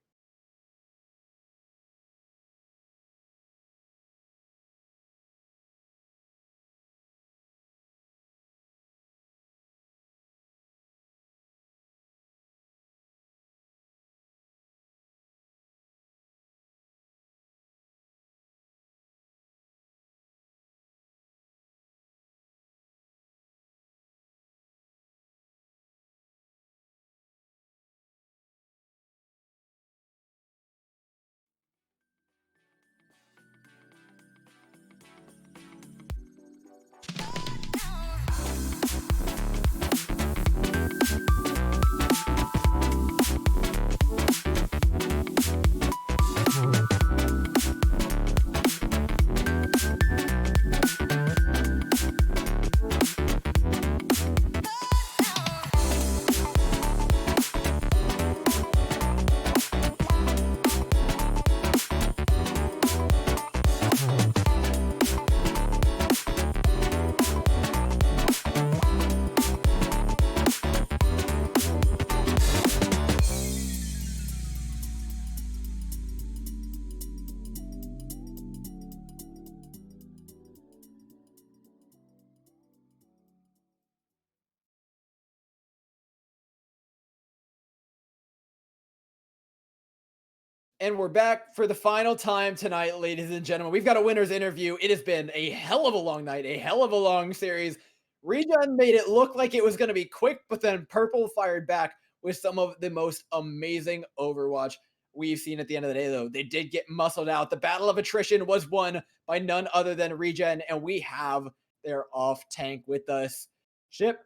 And we're back for the final time tonight, ladies and gentlemen. We've got a winner's interview. It has been a hell of a long night, a hell of a long series. Regen made it look like it was going to be quick, but then Purple fired back with some of the most amazing Overwatch we've seen at the end of the day, though. They did get muscled out. The battle of attrition was won by none other than Regen, and we have their off tank with us. Ship,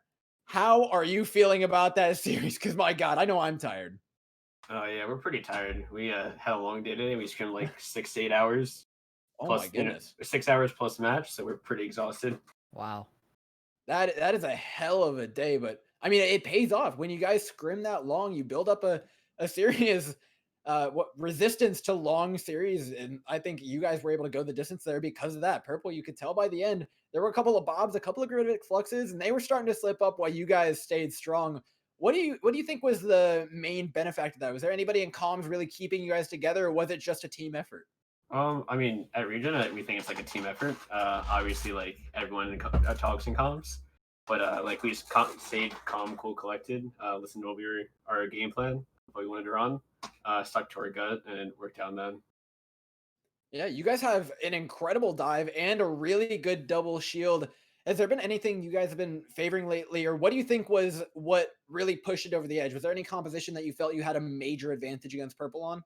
how are you feeling about that series? Because my God, I know I'm tired. Oh yeah, we're pretty tired. We had a long day today. We scrimmed like 6 to 8 hours Oh my plus, goodness. 6 hours plus match, so we're pretty exhausted. Wow. That is a hell of a day, but I mean, it pays off when you guys scrim that long. You build up a serious what resistance to long series, and I think you guys were able to go the distance there because of that. Purple, you could tell by the end there were a couple of bobs, a couple of Gravitic fluxes, and they were starting to slip up while you guys stayed strong. What do you think was the main benefactor of that? Was there anybody in comms really keeping you guys together, or was it just a team effort? I mean, at Regen, we think it's like a team effort. Obviously, like everyone talks in comms, but like we just stayed calm, cool, collected. Listened to what our game plan, what we wanted to run, stuck to our gut, and it worked out then. Yeah, you guys have an incredible dive and a really good double shield. Has there been anything you guys have been favoring lately, or what do you think was what really pushed it over the edge? Was there any composition that you felt you had a major advantage against Purple on?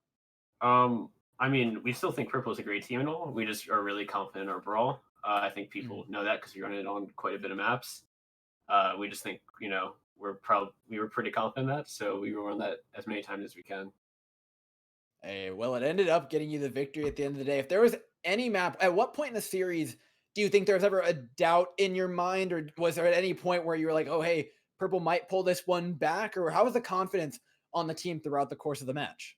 Um, I mean, we still think Purple is a great team and all. We just are really confident in our brawl. I think people Mhm. know that because we run it on quite a bit of maps. We just think, we were pretty confident in that, so we will run that as many times as we can. Hey, well, it ended up getting you the victory at the end of the day. If there was any map, at what point in the series do you think there was ever a doubt in your mind, or was there at any point where you were like, "Oh, hey, Purple might pull this one back," or how was the confidence on the team throughout the course of the match?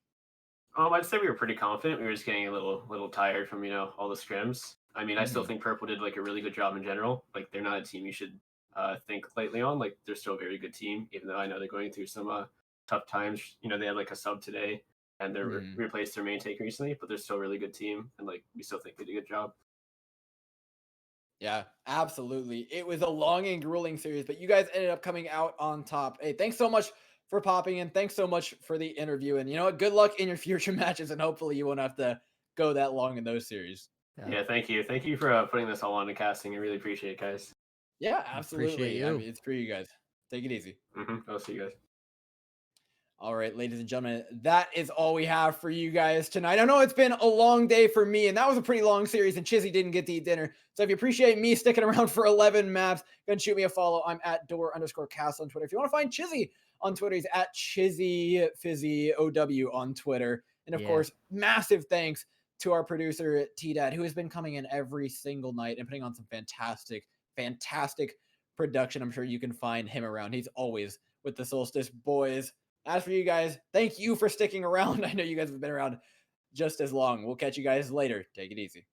I'd say we were pretty confident. We were just getting a little tired from all the scrims. I mean, I still Mhm. think Purple did like a really good job in general. Like they're not a team you should think lightly on. Like they're still a very good team, even though I know they're going through some tough times. They had like a sub today, and they Mhm. replaced their main take recently, but they're still a really good team, and like we still think they did a good job. Yeah, absolutely. It was a long and grueling series, but you guys ended up coming out on top. Hey, thanks so much for popping in. Thanks so much for the interview. And you know what? Good luck in your future matches, and hopefully you won't have to go that long in those series. Yeah. Yeah, thank you for putting this all on the casting. I really appreciate it, guys. Yeah, Appreciate absolutely. I you. mean, it's for you guys. Take it easy. I'll see you guys. All right, ladies and gentlemen, that is all we have for you guys tonight. I know it's been a long day for me, and that was a pretty long series, and Chizzy didn't get to eat dinner. So if you appreciate me sticking around for 11 maps, go and shoot me a follow. I'm at door_castle on Twitter. If you want to find Chizzy on Twitter, he's at ChizzyFizzyOW on Twitter. And of Yeah. course, massive thanks to our producer, T Dad, who has been coming in every single night and putting on some fantastic, fantastic production. I'm sure you can find him around. He's always with the Solstice boys. As for you guys, thank you for sticking around. I know you guys have been around just as long. We'll catch you guys later. Take it easy.